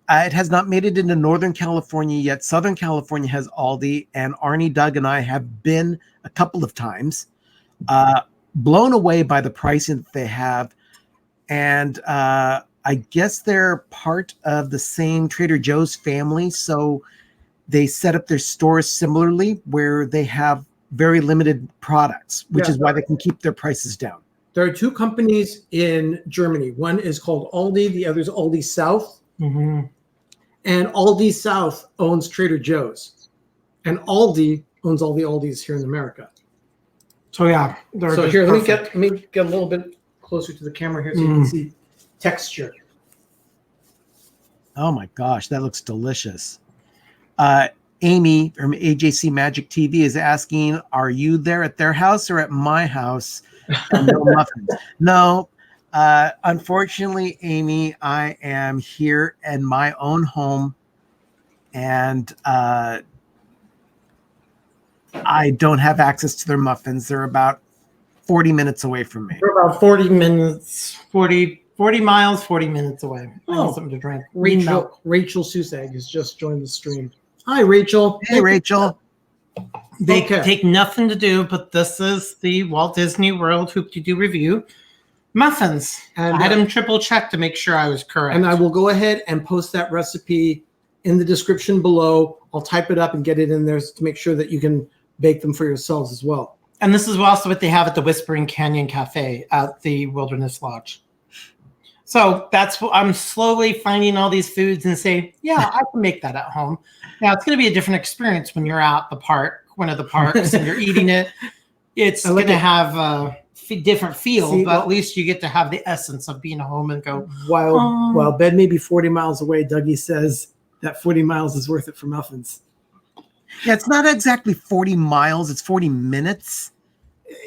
it has not made it into Northern California yet. Southern California has Aldi. And Arnie, Doug, and I have been a couple of times. Blown away by the pricing that they have. And I guess they're part of the same Trader Joe's family. So they set up their stores similarly where they have very limited products, which is why they can keep their prices down. There are 2 companies in Germany. One is called Aldi. The other is Aldi South. mm-hmm. And Aldi South owns Trader Joe's. And Aldi owns all the Aldis here in America. So yeah. So here, let me get a little bit closer to the camera here so you can see texture. Oh my gosh, that looks delicious. Amy from AJC Magic TV is asking, are you there at their house or at my house? And no muffins. No, unfortunately, Amy, I am here in my own home, and I don't have access to their muffins. They're about 40 minutes away from me. We're about 40 minutes, 40 miles, 40 minutes away. I need something to drink. Rachel Susag has just joined the stream. Hi, Rachel. Hey, Rachel. They take nothing to do, but this is the Walt Disney World Hoop-Dee-Doo Revue muffins. And I had them triple check to make sure I was correct. And I will go ahead and post that recipe in the description below. I'll type it up and get it in there to make sure that you can bake them for yourselves as well. And this is also what they have at the Whispering Canyon Cafe at the Wilderness Lodge. So that's what I'm slowly finding all these foods and say, yeah, I can make that at home. Now it's going to be a different experience when you're out the park, one of the parks, and you're eating it. It's going to have a different feel, but at least you get to have the essence of being home and go. While bed may be 40 miles away, Dougie says that 40 miles is worth it for muffins. Yeah, it's not exactly 40 miles. It's 40 minutes.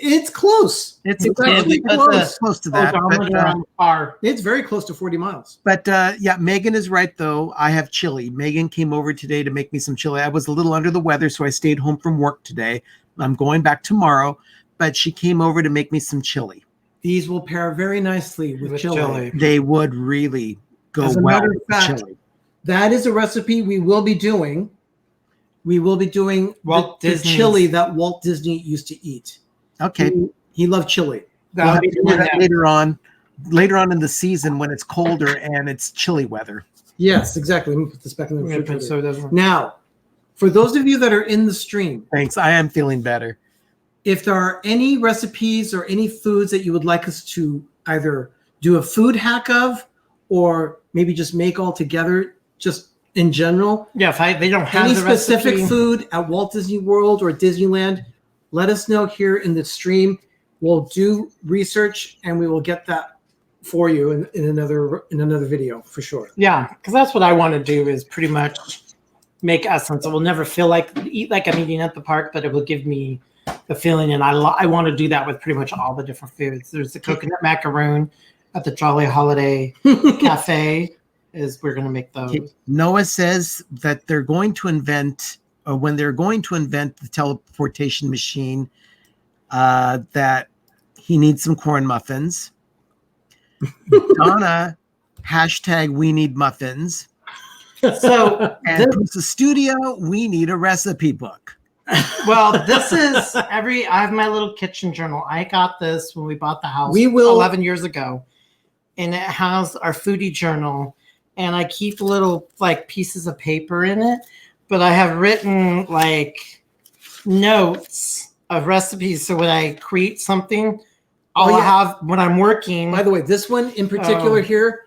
It's close. It's actually close to that. It's very close to 40 miles. But yeah, Megan is right, though. I have chili. Megan came over today to make me some chili. I was a little under the weather, so I stayed home from work today. I'm going back tomorrow, but she came over to make me some chili. These will pair very nicely with chili. They would really go well with chili. That is a recipe we will be doing. We will be doing the chili that Walt Disney used to eat. Okay. He loved chili. We'll have to do that later on in the season when it's colder and it's chilly weather. Yes, exactly. Let me put this back in the refrigerator. So it doesn't... Now, for those of you that are in the stream. Thanks. I am feeling better. If there are any recipes or any foods that you would like us to either do a food hack of or maybe just make all together, just in general. Yeah, if they don't have any the specific recipe. Food at Walt Disney World or Disneyland, let us know here in the stream. We'll do research and we will get that for you in another video for sure. Yeah, because that's what I want to do is pretty much make essence. It will never feel like I'm eating at the park, but it will give me the feeling. And I want to do that with pretty much all the different foods. There's the coconut macaroon at the Jolly Holiday Cafe. We're going to make those. Noah says that they're going to invent, or when they're going to invent the teleportation machine, that he needs some corn muffins. Donna, hashtag we need muffins. So and the studio, we need a recipe book. Well, this is I have my little kitchen journal. I got this when we bought the house We will 11 years ago. And it has our foodie journal. And I keep little like pieces of paper in it. But I have written like notes of recipes. So when I create something, I'll have when I'm working. By the way, this one in particular here,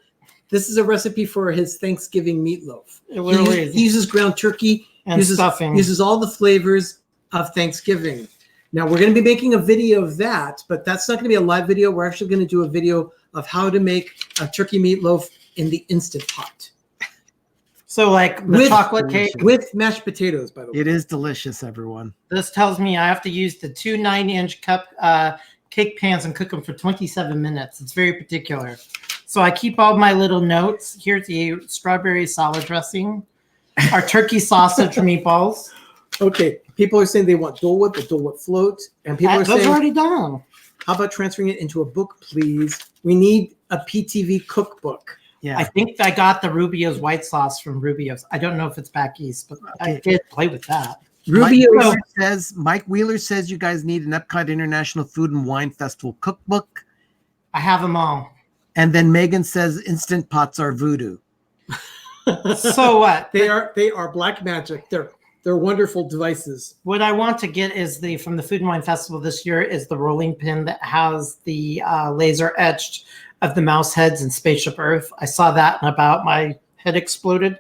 this is a recipe for his Thanksgiving meatloaf. It literally is. He uses ground turkey And stuffing. Uses all the flavors of Thanksgiving. Now we're going to be making a video of that, but that's not going to be a live video. We're actually going to do a video of how to make a turkey meatloaf in the Instant Pot. So like the chocolate cake with mashed potatoes, by the way. It is delicious, everyone. This tells me I have to use the 2 9-inch cup cake pans and cook them for 27 minutes. It's very particular. So I keep all my little notes. Here's the strawberry salad dressing, our turkey sausage meatballs. Okay, people are saying they want Dole Whip, the Dole Whip float, and people are those saying, are already done. How about transferring it into a book, please? We need a PTV cookbook. Yeah, I think I got the Rubio's white sauce from Rubio's. I don't know if it's back east, but I did play with that. Mike Wheeler says you guys need an Epcot International Food and Wine Festival cookbook. I have them all. And then Megan says Instant Pots are voodoo. So what? They are black magic. They're wonderful devices. What I want to get is from the Food and Wine Festival this year is the rolling pin that has the laser etched of the mouse heads in Spaceship Earth. I saw that and about my head exploded.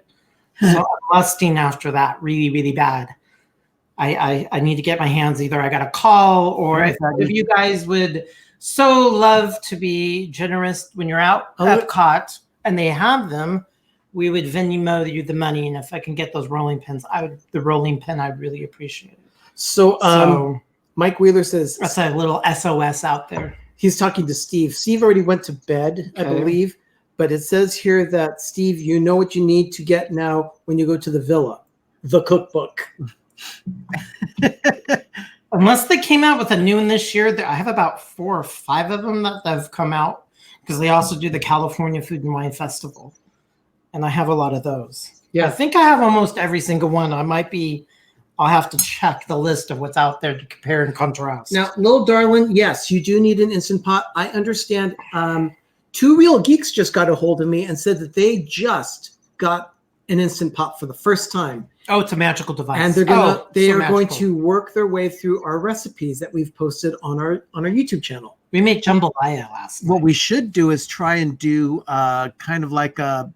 So I'm lusting after that really, really bad. I need to get my hands either. I got a call or if you guys would so love to be generous when you're out at Epcot and they have them, we would Venmo you the money. And if I can get those rolling pins, I'd really appreciate it. So Mike Wheeler says that's a little SOS out there. He's talking to Steve. Steve already went to bed, I believe. But it says here that, Steve, you know what you need to get now when you go to the villa, the cookbook. Unless they came out with a new one this year, I have about 4 or 5 of them that have come out because they also do the California Food and Wine Festival. And I have a lot of those. Yeah, I think I have almost every single one. I'll have to check the list of what's out there to compare and contrast. Now, little darling, yes, you do need an Instant Pot. I understand. 2 Real Geeks just got a hold of me and said that they just got an Instant Pot for the first time. Oh, it's a magical device. And they are going to work their way through our recipes that we've posted on our YouTube channel. We made jambalaya last night. What we should do is try and do kind of like a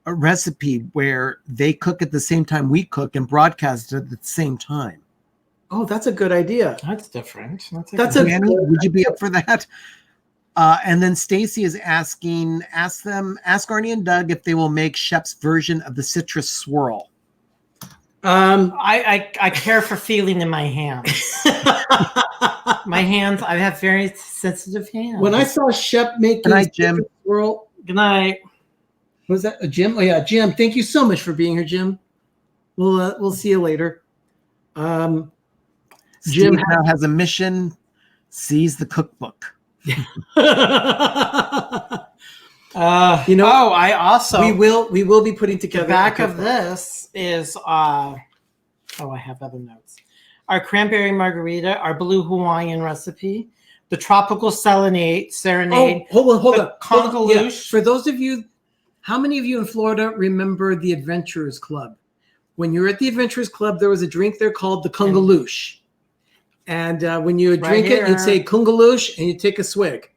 recipe where they cook at the same time we cook and broadcast it at the same time. Oh, that's a good idea. That's different. Would you be up for that? And then Stacy is ask Arnie and Doug if they will make Shep's version of the citrus swirl. I care for feeling in my hands. I have very sensitive hands. When I saw Shep making Jim. swirl, good night. Was that a Jim? Oh yeah, Jim. Thank you so much for being here, Jim. We'll see you later. Jim now has a mission. Seize the cookbook. I also we will be putting together. The back of this is I have other notes. Our cranberry margarita, our blue Hawaiian recipe, the tropical serenade. Oh, hold on. Congaloosh. Yeah. For those of you, how many of you in Florida remember the Adventurers Club? When you're at the Adventurers Club, there was a drink there called the Congaloosh. And when you would drink it, you'd say Congaloosh and you take a swig.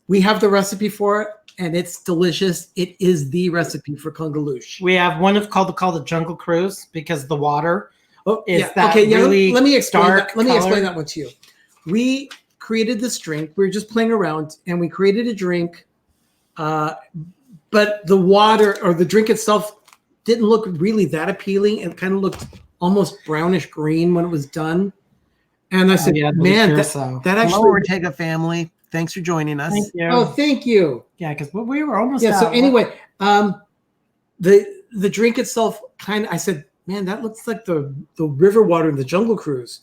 We have the recipe for it, and it's delicious. It is the recipe for Congaloosh. We have one called the Jungle Cruise because the water is really let me explain dark that. Let me explain that one to you. We created this drink. We were just playing around, and we created a drink. But the water or the drink itself didn't look really that appealing. It kind of looked almost brownish green when it was done. And I said, man, that actually... Hello, Ortega family. Thanks for joining us. Thank you. Oh, thank you. Yeah, because we were almost out. So anyway, the drink itself I said, man, that looks like the river water in the Jungle Cruise.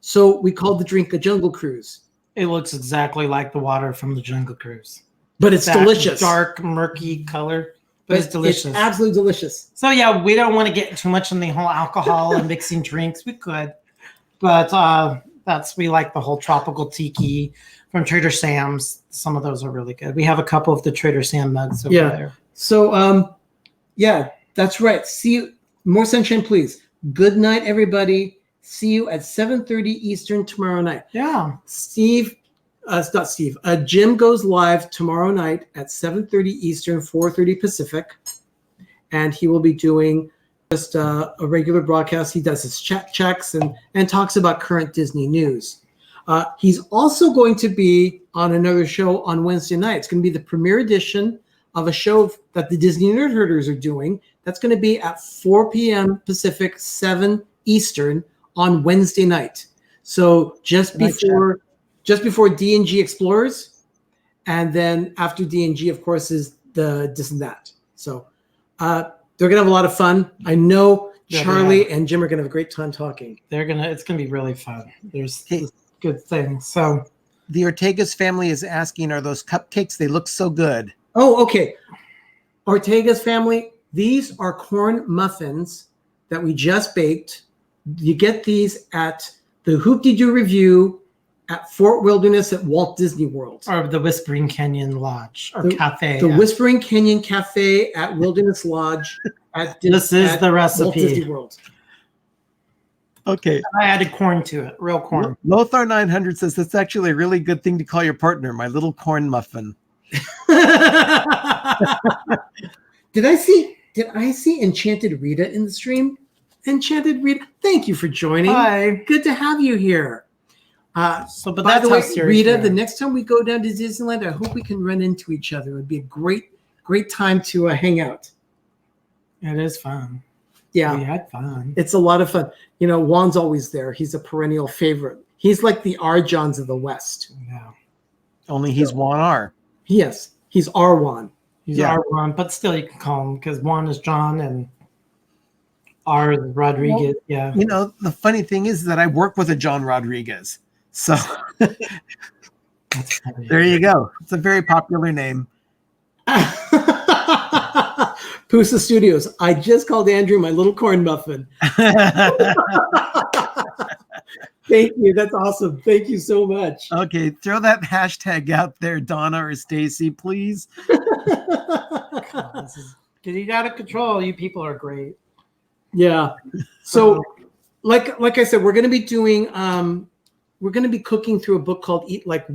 So we called the drink the Jungle Cruise. It looks exactly like the water from the Jungle Cruise. But it's delicious. Dark, murky color. but it's delicious. It's absolutely delicious. So yeah, we don't want to get too much in the whole alcohol and mixing drinks. We could, but we like the whole tropical tiki from Trader Sam's. Some of those are really good. We have a couple of the Trader Sam mugs over there. So yeah, that's right. See you. More sunshine, please. Good night, everybody. See you at 7:30 Eastern tomorrow night. Yeah. Jim goes live tomorrow night at 7:30 Eastern, 4:30 Pacific, and he will be doing just a regular broadcast. He does his chat checks and talks about current Disney news. He's also going to be on another show on Wednesday night. It's going to be the premiere edition of a show that the Disney Nerd Herders are doing. That's going to be at 4 p.m. Pacific, 7 Eastern on Wednesday night. So just before D&G Explorers, and then after D&G, of course, is the This and That. So they're gonna have a lot of fun. I know Charlie and Jim are gonna have a great time talking. It's gonna be really fun. There's good things. So the Ortega's family is asking, are those cupcakes? They look so good. Oh, okay. Ortega's family, these are corn muffins that we just baked. You get these at the Hoop-Dee-Doo Revue at Fort Wilderness at Walt Disney World. Or the Whispering Canyon Lodge or Cafe. The Whispering Canyon Cafe at Wilderness Lodge. This is the recipe. Walt Disney World. Okay. I added corn to it, real corn. Lothar 900 says that's actually a really good thing to call your partner, my little corn muffin. Did I see Enchanted Rita in the stream? Enchanted Rita, thank you for joining. Hi. Good to have you here. But by the way, Rita, the next time we go down to Disneyland, I hope we can run into each other. It would be a great time to hang out. It is fun. Yeah. We had fun. It's a lot of fun. You know, Juan's always there. He's a perennial favorite. He's like the R. Johns of the West. Yeah. Only he's Juan R. Yes. He's R. Juan. He's R. Juan, but still you can call him because Juan is John and R is Rodriguez. Yeah. You know, the funny thing is that I work with a John Rodriguez. So there you go. It's a very popular name. Pusa Studios. I just called Andrew my little corn muffin. Thank you. That's awesome. Thank you so much. Okay, throw that hashtag out there, Donna or Stacy, please. God, this is getting out of control. You people are great. Yeah. So, like I said, we're going to be doing. We're going to be cooking through a book called Eat Like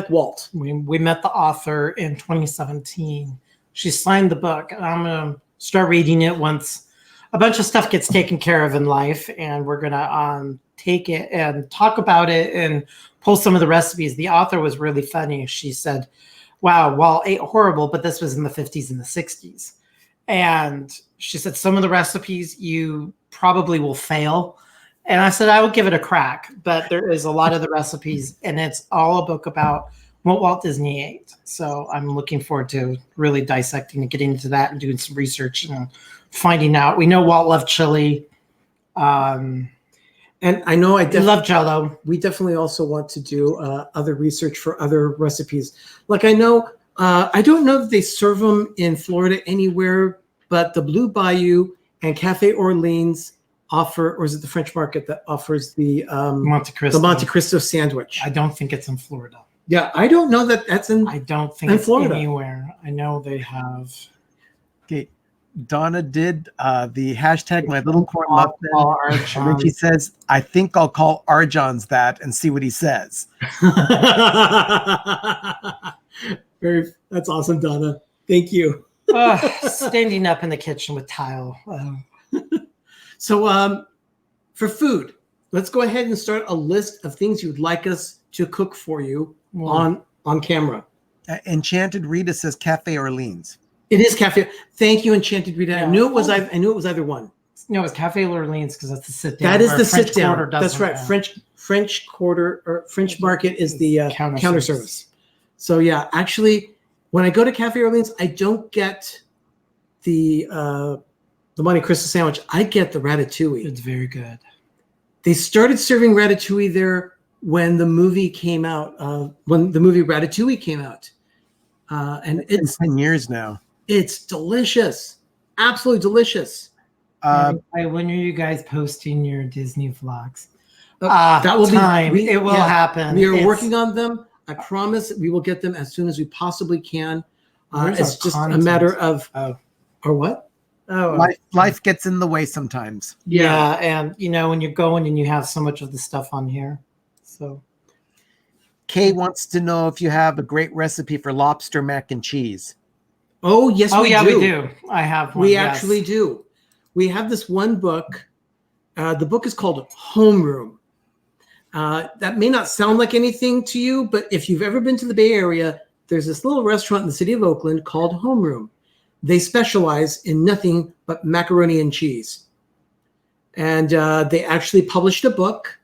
Walt. We met the author in 2017. She signed the book, and I'm going to start reading it once a bunch of stuff gets taken care of in life, and we're going to take it and talk about it and pull some of the recipes. The author was really funny. She said, wow, Walt ate horrible, but this was in the 50s and the 60s. And she said, some of the recipes you probably will fail. And I said, I would give it a crack, but there is a lot of the recipes, and it's all a book about what Walt Disney ate. So I'm looking forward to really dissecting and getting into that and doing some research and finding out. We know Walt loved chili. And I know I love Jell-O. We definitely also want to do other research for other recipes. Like I know, I don't know if they serve them in Florida anywhere, but the Blue Bayou and Cafe Orleans offer, or is it the French Market that offers the Monte Cristo sandwich? I don't think it's in Florida. Yeah, I don't know that that's in. I don't think it's Florida. Anywhere. I know they have. Okay, Donna did the hashtag my little corn muffin, and then she says, "I think I'll call Arjons that and see what he says." That's awesome, Donna. Thank you. Standing up in the kitchen with tile. So, for food, let's go ahead and start a list of things you'd like us to cook for you on camera. Enchanted Rita says Cafe Orleans. It is Cafe. Thank you, Enchanted Rita. Yeah. I knew it was either one. No, it was Cafe Orleans because that's the sit down. That is the sit down. That's right. French Quarter or French Market is the counter service. So yeah, actually, when I go to Cafe Orleans, I don't get the Monte Cristo sandwich. I get the ratatouille. It's very good. They started serving ratatouille there when the movie came out. When the movie Ratatouille came out, and it's 10 years now. It's delicious. Absolutely delicious. When are you guys posting your Disney vlogs? That will time. be. It will happen. We are working on them. I promise we will get them as soon as we possibly can. It's just a matter of. Or what? Oh, Life gets in the way sometimes. yeah, and when you're going and you have so much of the stuff on here, so. Kay wants to know if you have a great recipe for lobster mac and cheese. Oh yes, we do. I have one. We actually do. We have this one book. The book is called Homeroom. That may not sound like anything to you, but if you've ever been to the Bay Area, there's this little restaurant in the city of Oakland called Homeroom. They specialize in nothing but macaroni and cheese. And they actually published a book.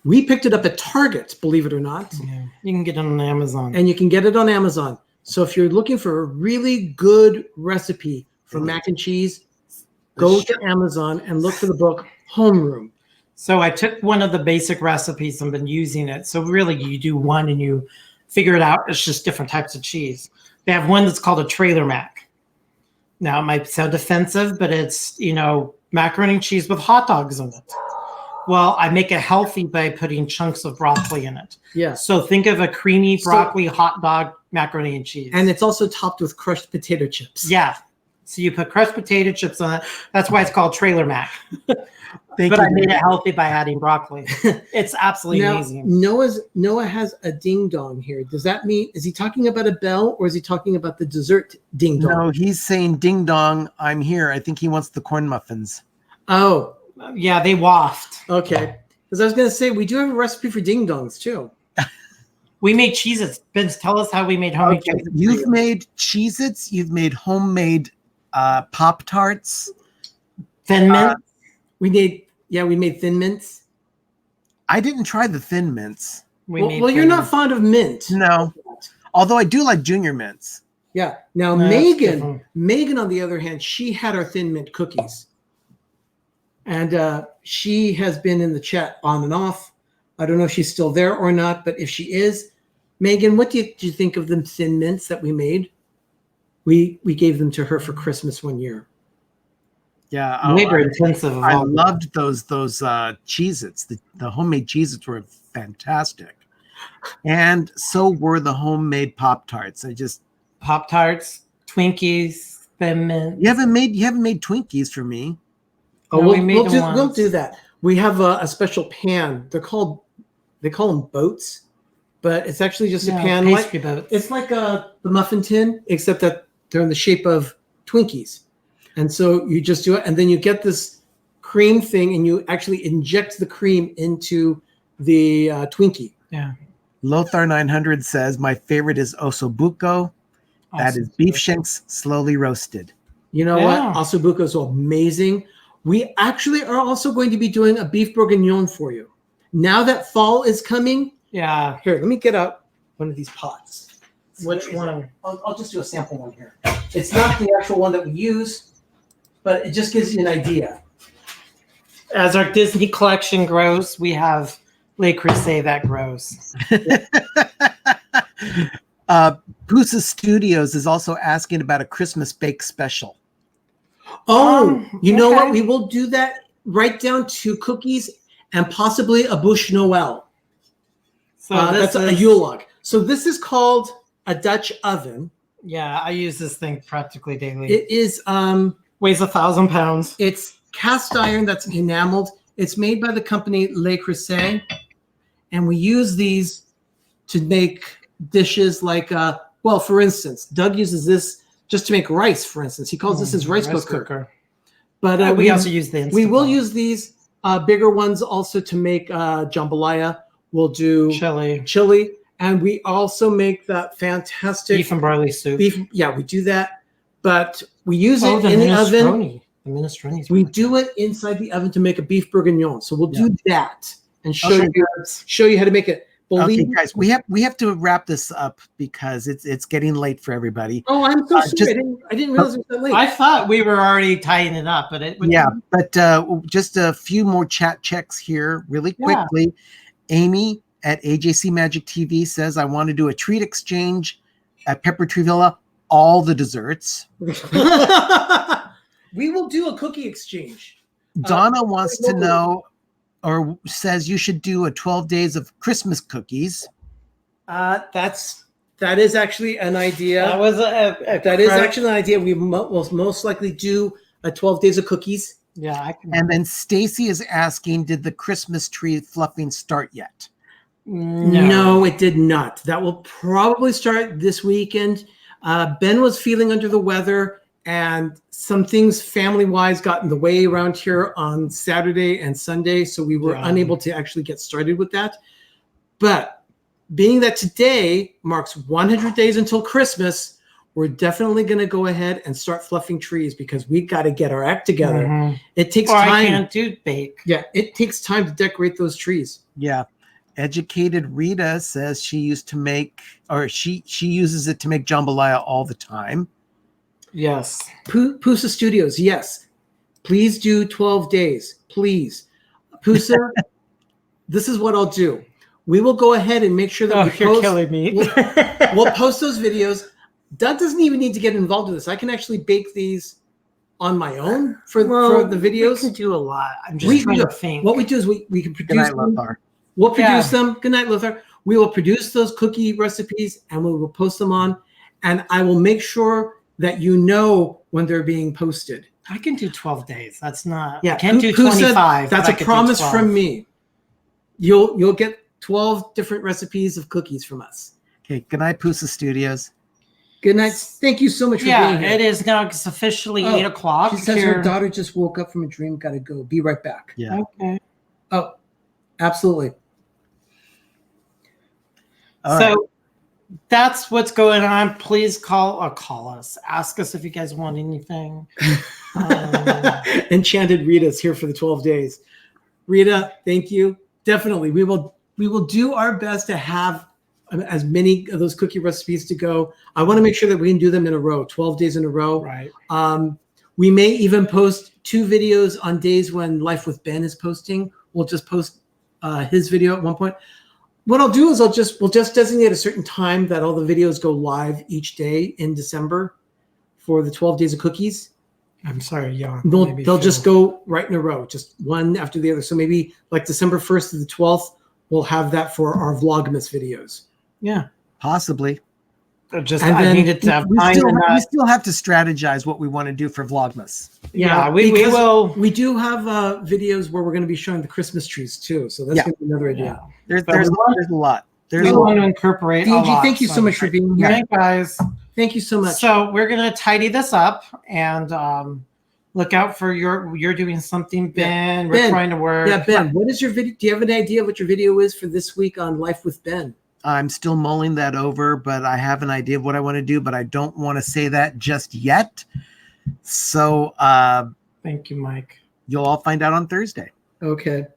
We picked it up at Target, believe it or not. Yeah. You can get it on Amazon. And you can get it on Amazon. So if you're looking for a really good recipe for mac and cheese, go to Amazon and look for the book Homeroom. So I took one of the basic recipes and been using it. So really you do one and you figure it out. It's just different types of cheese. They have one that's called a trailer mac. Now it might sound offensive, but it's, macaroni and cheese with hot dogs in it. Well, I make it healthy by putting chunks of broccoli in it. Yeah. So think of a creamy broccoli hot dog, macaroni and cheese. And it's also topped with crushed potato chips. Yeah. So you put crushed potato chips on it. That's why it's called trailer mac. Thank but you. I made it healthy by adding broccoli. It's absolutely amazing. Noah has a ding dong here. Does that mean, is he talking about a bell or is he talking about the dessert ding dong? No, he's saying ding dong, I'm here. I think he wants the corn muffins. Oh. Yeah, they waft. Okay. Because I was going to say, we do have a recipe for ding dongs too. We made Cheez-Its. Vince, tell us how we made homemade Cheez-Its. You've made Cheez-Its. You've made homemade Pop-Tarts. Thin Mint. We made Thin Mints. I didn't try the Thin Mints. Well, you're not fond of mint. No. Although I do like Junior Mints. Yeah. Now, Megan, on the other hand, she had our Thin Mint cookies. And she has been in the chat on and off. I don't know if she's still there or not, but if she is, Megan, what do you think of them Thin Mints that we made? We gave them to her for Christmas one year. Yeah, they were intensive. I loved those Cheez-Its. The homemade Cheez-Its were fantastic, and so were the homemade Pop-Tarts. Pop-Tarts, Twinkies, Thin Mint. You haven't made Twinkies for me. Oh, no, we'll do that. We have a special pan. They call them boats, but it's actually just a pan. Pastry boats. It's like the muffin tin, except that they're in the shape of Twinkies. And so you just do it, and then you get this cream thing, and you actually inject the cream into the Twinkie. Yeah. Lothar 900 says, my favorite is ossobuco. That is beef shanks slowly roasted. You know what? Ossobuco is amazing. We actually are also going to be doing a beef bourguignon for you. Now that fall is coming. Yeah. Here, let me get out one of these pots. Which one? I'll just do a sample one here. It's not the actual one that we use, but it just gives you an idea. As our Disney collection grows, we have Le Creuset that grows. Pusa Studios is also asking about a Christmas bake special. Oh, you know what? We will do that right down to cookies and possibly a bûche Noël. So that's a Yule log. So this is called a Dutch oven. Yeah, I use this thing practically daily. It is weighs 1,000 pounds. It's cast iron that's enameled. It's made by the company Le Creuset, and we use these to make dishes like for instance, Doug uses this just to make rice, for instance. He calls this his rice cooker. But we also use the we will use these bigger ones also to make jambalaya. We'll do chili, and we also make that fantastic beef and barley soup. Yeah, we do that, but we use it in the oven. The minestrone. We do it inside the oven to make a beef bourguignon. So we'll do that and show you how to make it. Okay, guys, we have to wrap this up because it's getting late for everybody. Oh, I'm so sorry. I didn't realize it was that late. I thought we were already tying it up, but just a few more chat checks here really quickly. Amy at AJC Magic TV says, I want to do a treat exchange at Pepper Tree Villa all the desserts. We will do a cookie exchange. Donna wants to know, or says you should do a 12 days of Christmas cookies. That is actually an idea. That was actually an idea. We will most likely do a 12 days of cookies. Yeah, I can. And then Stacy is asking, did the Christmas tree fluffing start yet? No, it did not. That will probably start this weekend. Ben was feeling under the weather, and some things family-wise got in the way around here on Saturday and Sunday, so we were unable to actually get started with that. But being that today marks 100 days until Christmas, we're definitely going to go ahead and start fluffing trees because we got to get our act together. Mm-hmm. It takes time. I can't do bake. Yeah, it takes time to decorate those trees. Yeah. Educated Rita says she used to make, or she uses it to make jambalaya all the time. Yes. Pusa Studios, yes. Please do 12 days, please. Pusa, this is what I'll do. We will go ahead and make sure that you're killing me. We'll post those videos. Doug doesn't even need to get involved in this. I can actually bake these on my own for the videos. We can do a lot. I'm just trying to think. What we do is we can produce Good night, them. Lothar. We'll produce them. Good night, Lothar. We will produce those cookie recipes and we will post them on. And I will make sure that you know when they're being posted. I can do 12 days. That's not. Yeah, I can't do 25. That's a promise from me. You'll get 12 different recipes of cookies from us. Okay. Good night, Pusa Studios. Good night. Thank you so much for being here. It is now. It's officially 8 o'clock. She says her daughter just woke up from a dream. Got to go. Be right back. Yeah. Okay. Oh, absolutely. So that's what's going on. Please call us. Ask us if you guys want anything. Enchanted Rita's here for the 12 days. Rita, thank you. Definitely. We will do our best to have as many of those cookie recipes to go. I want to make sure that we can do them in a row, 12 days in a row. Right. We may even post 2 videos on days when Life with Ben is posting. We'll just post his video at one point. What I'll do is we'll just designate a certain time that all the videos go live each day in December for the 12 days of cookies. I'm sorry, yeah. They'll just go right in a row, just one after the other. So maybe like December 1st to the 12th, we'll have that for our Vlogmas videos. Yeah, possibly. I needed to have time. We still have to strategize what we want to do for Vlogmas. Yeah, we will. We do have videos where we're going to be showing the Christmas trees too. So that's going to be another idea. Yeah. There's a lot. We want to incorporate a lot. Thank you so much for being here. Thank guys. Thank you so much. So we're going to tidy this up and look out for you're doing something, Ben. We're trying to work. Yeah, Ben, what is your video? Do you have an idea what your video is for this week on Life with Ben? I'm still mulling that over, but I have an idea of what I want to do, but I don't want to say that just yet. So thank you, Mike. You'll all find out on Thursday. Okay.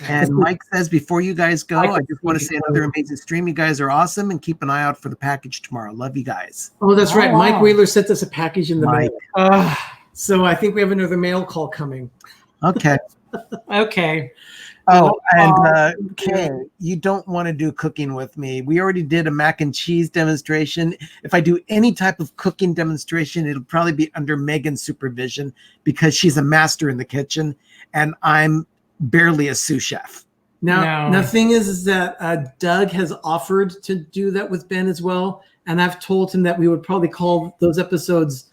And Mike says, before you guys go, I just want to say another amazing stream. You guys are awesome, and keep an eye out for the package tomorrow. Love you guys. Oh, that's right. Wow. Mike Wheeler sent us a package in the mail. So I think we have another mail call coming. Okay. Okay. Oh, and Kay, you don't want to do cooking with me. We already did a mac and cheese demonstration. If I do any type of cooking demonstration, it'll probably be under Megan's supervision because she's a master in the kitchen, and I'm barely a sous chef. Now, the thing is that Doug has offered to do that with Ben as well, and I've told him that we would probably call those episodes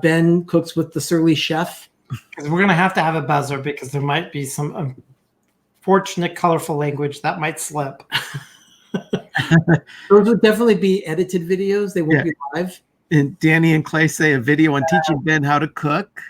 Ben Cooks with the Surly Chef. Because we're going to have a buzzer because there might be some unfortunate, colorful language that might slip. Those would definitely be edited videos. They won't be live. And Danny and Clay say a video on teaching Ben how to cook.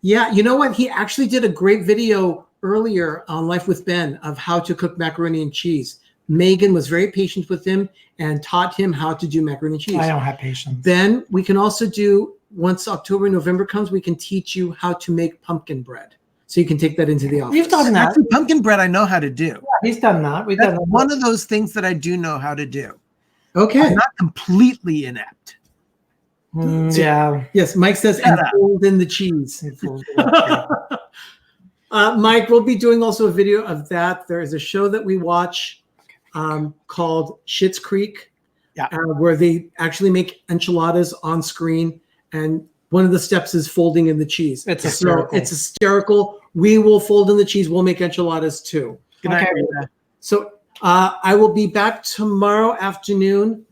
Yeah, you know what? He actually did a great video earlier on Life with Ben of how to cook macaroni and cheese. Megan was very patient with him and taught him how to do macaroni and cheese. I don't have patience. Ben, we can also do, once October, November comes, we can teach you how to make pumpkin bread. So you can take that into the office. We've done that. Actually, pumpkin bread I know how to do. Yeah, he's done that. We've done that. One of those things that I do know how to do. Okay. I'm not completely inept. Yeah. Yes, Mike says, and fold in the cheese. Mike, we'll be doing also a video of that. There is a show that we watch called Schitt's Creek. Yeah. where they actually make enchiladas on screen, and one of the steps is folding in the cheese. It's hysterical. It's hysterical. We will fold in the cheese. We'll make enchiladas too. Good night, Okay. Rita. So I will be back tomorrow afternoon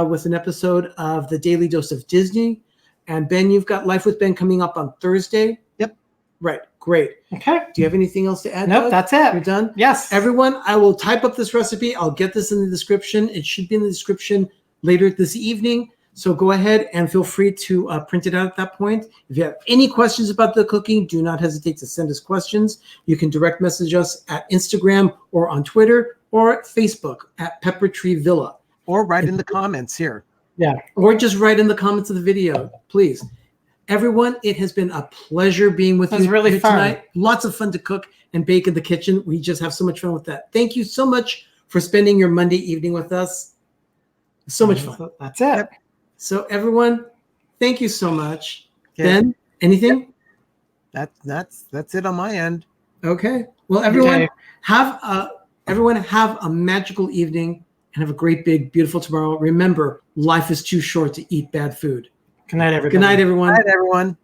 with an episode of the Daily Dose of Disney. And Ben, you've got Life with Ben coming up on Thursday. Yep. Right. Great. Okay. Do you have anything else to add? Nope, Doug? that's it. You're done? Yes. Everyone, I will type up this recipe. I'll get this in the description. It should be in the description later this evening. So go ahead and feel free to print it out at that point. If you have any questions about the cooking, do not hesitate to send us questions. You can direct message us at Instagram or on Twitter or Facebook at Pepper Tree Villa. Or write in the comments here. Yeah. Or just write in the comments of the video, please. Everyone, it has been a pleasure being with It was you really here fun. tonight. Lots of fun to cook and bake in the kitchen. We just have so much fun with that. Thank you so much for spending your Monday evening with us. So much fun. That's it. So everyone, thank you so much. Okay. Ben, anything? That's it on my end. Okay. Well, everyone Okay. have a magical evening and have a great, big, beautiful tomorrow. Remember, life is too short to eat bad food. Good night, everybody. Good night, everyone. Good night, everyone.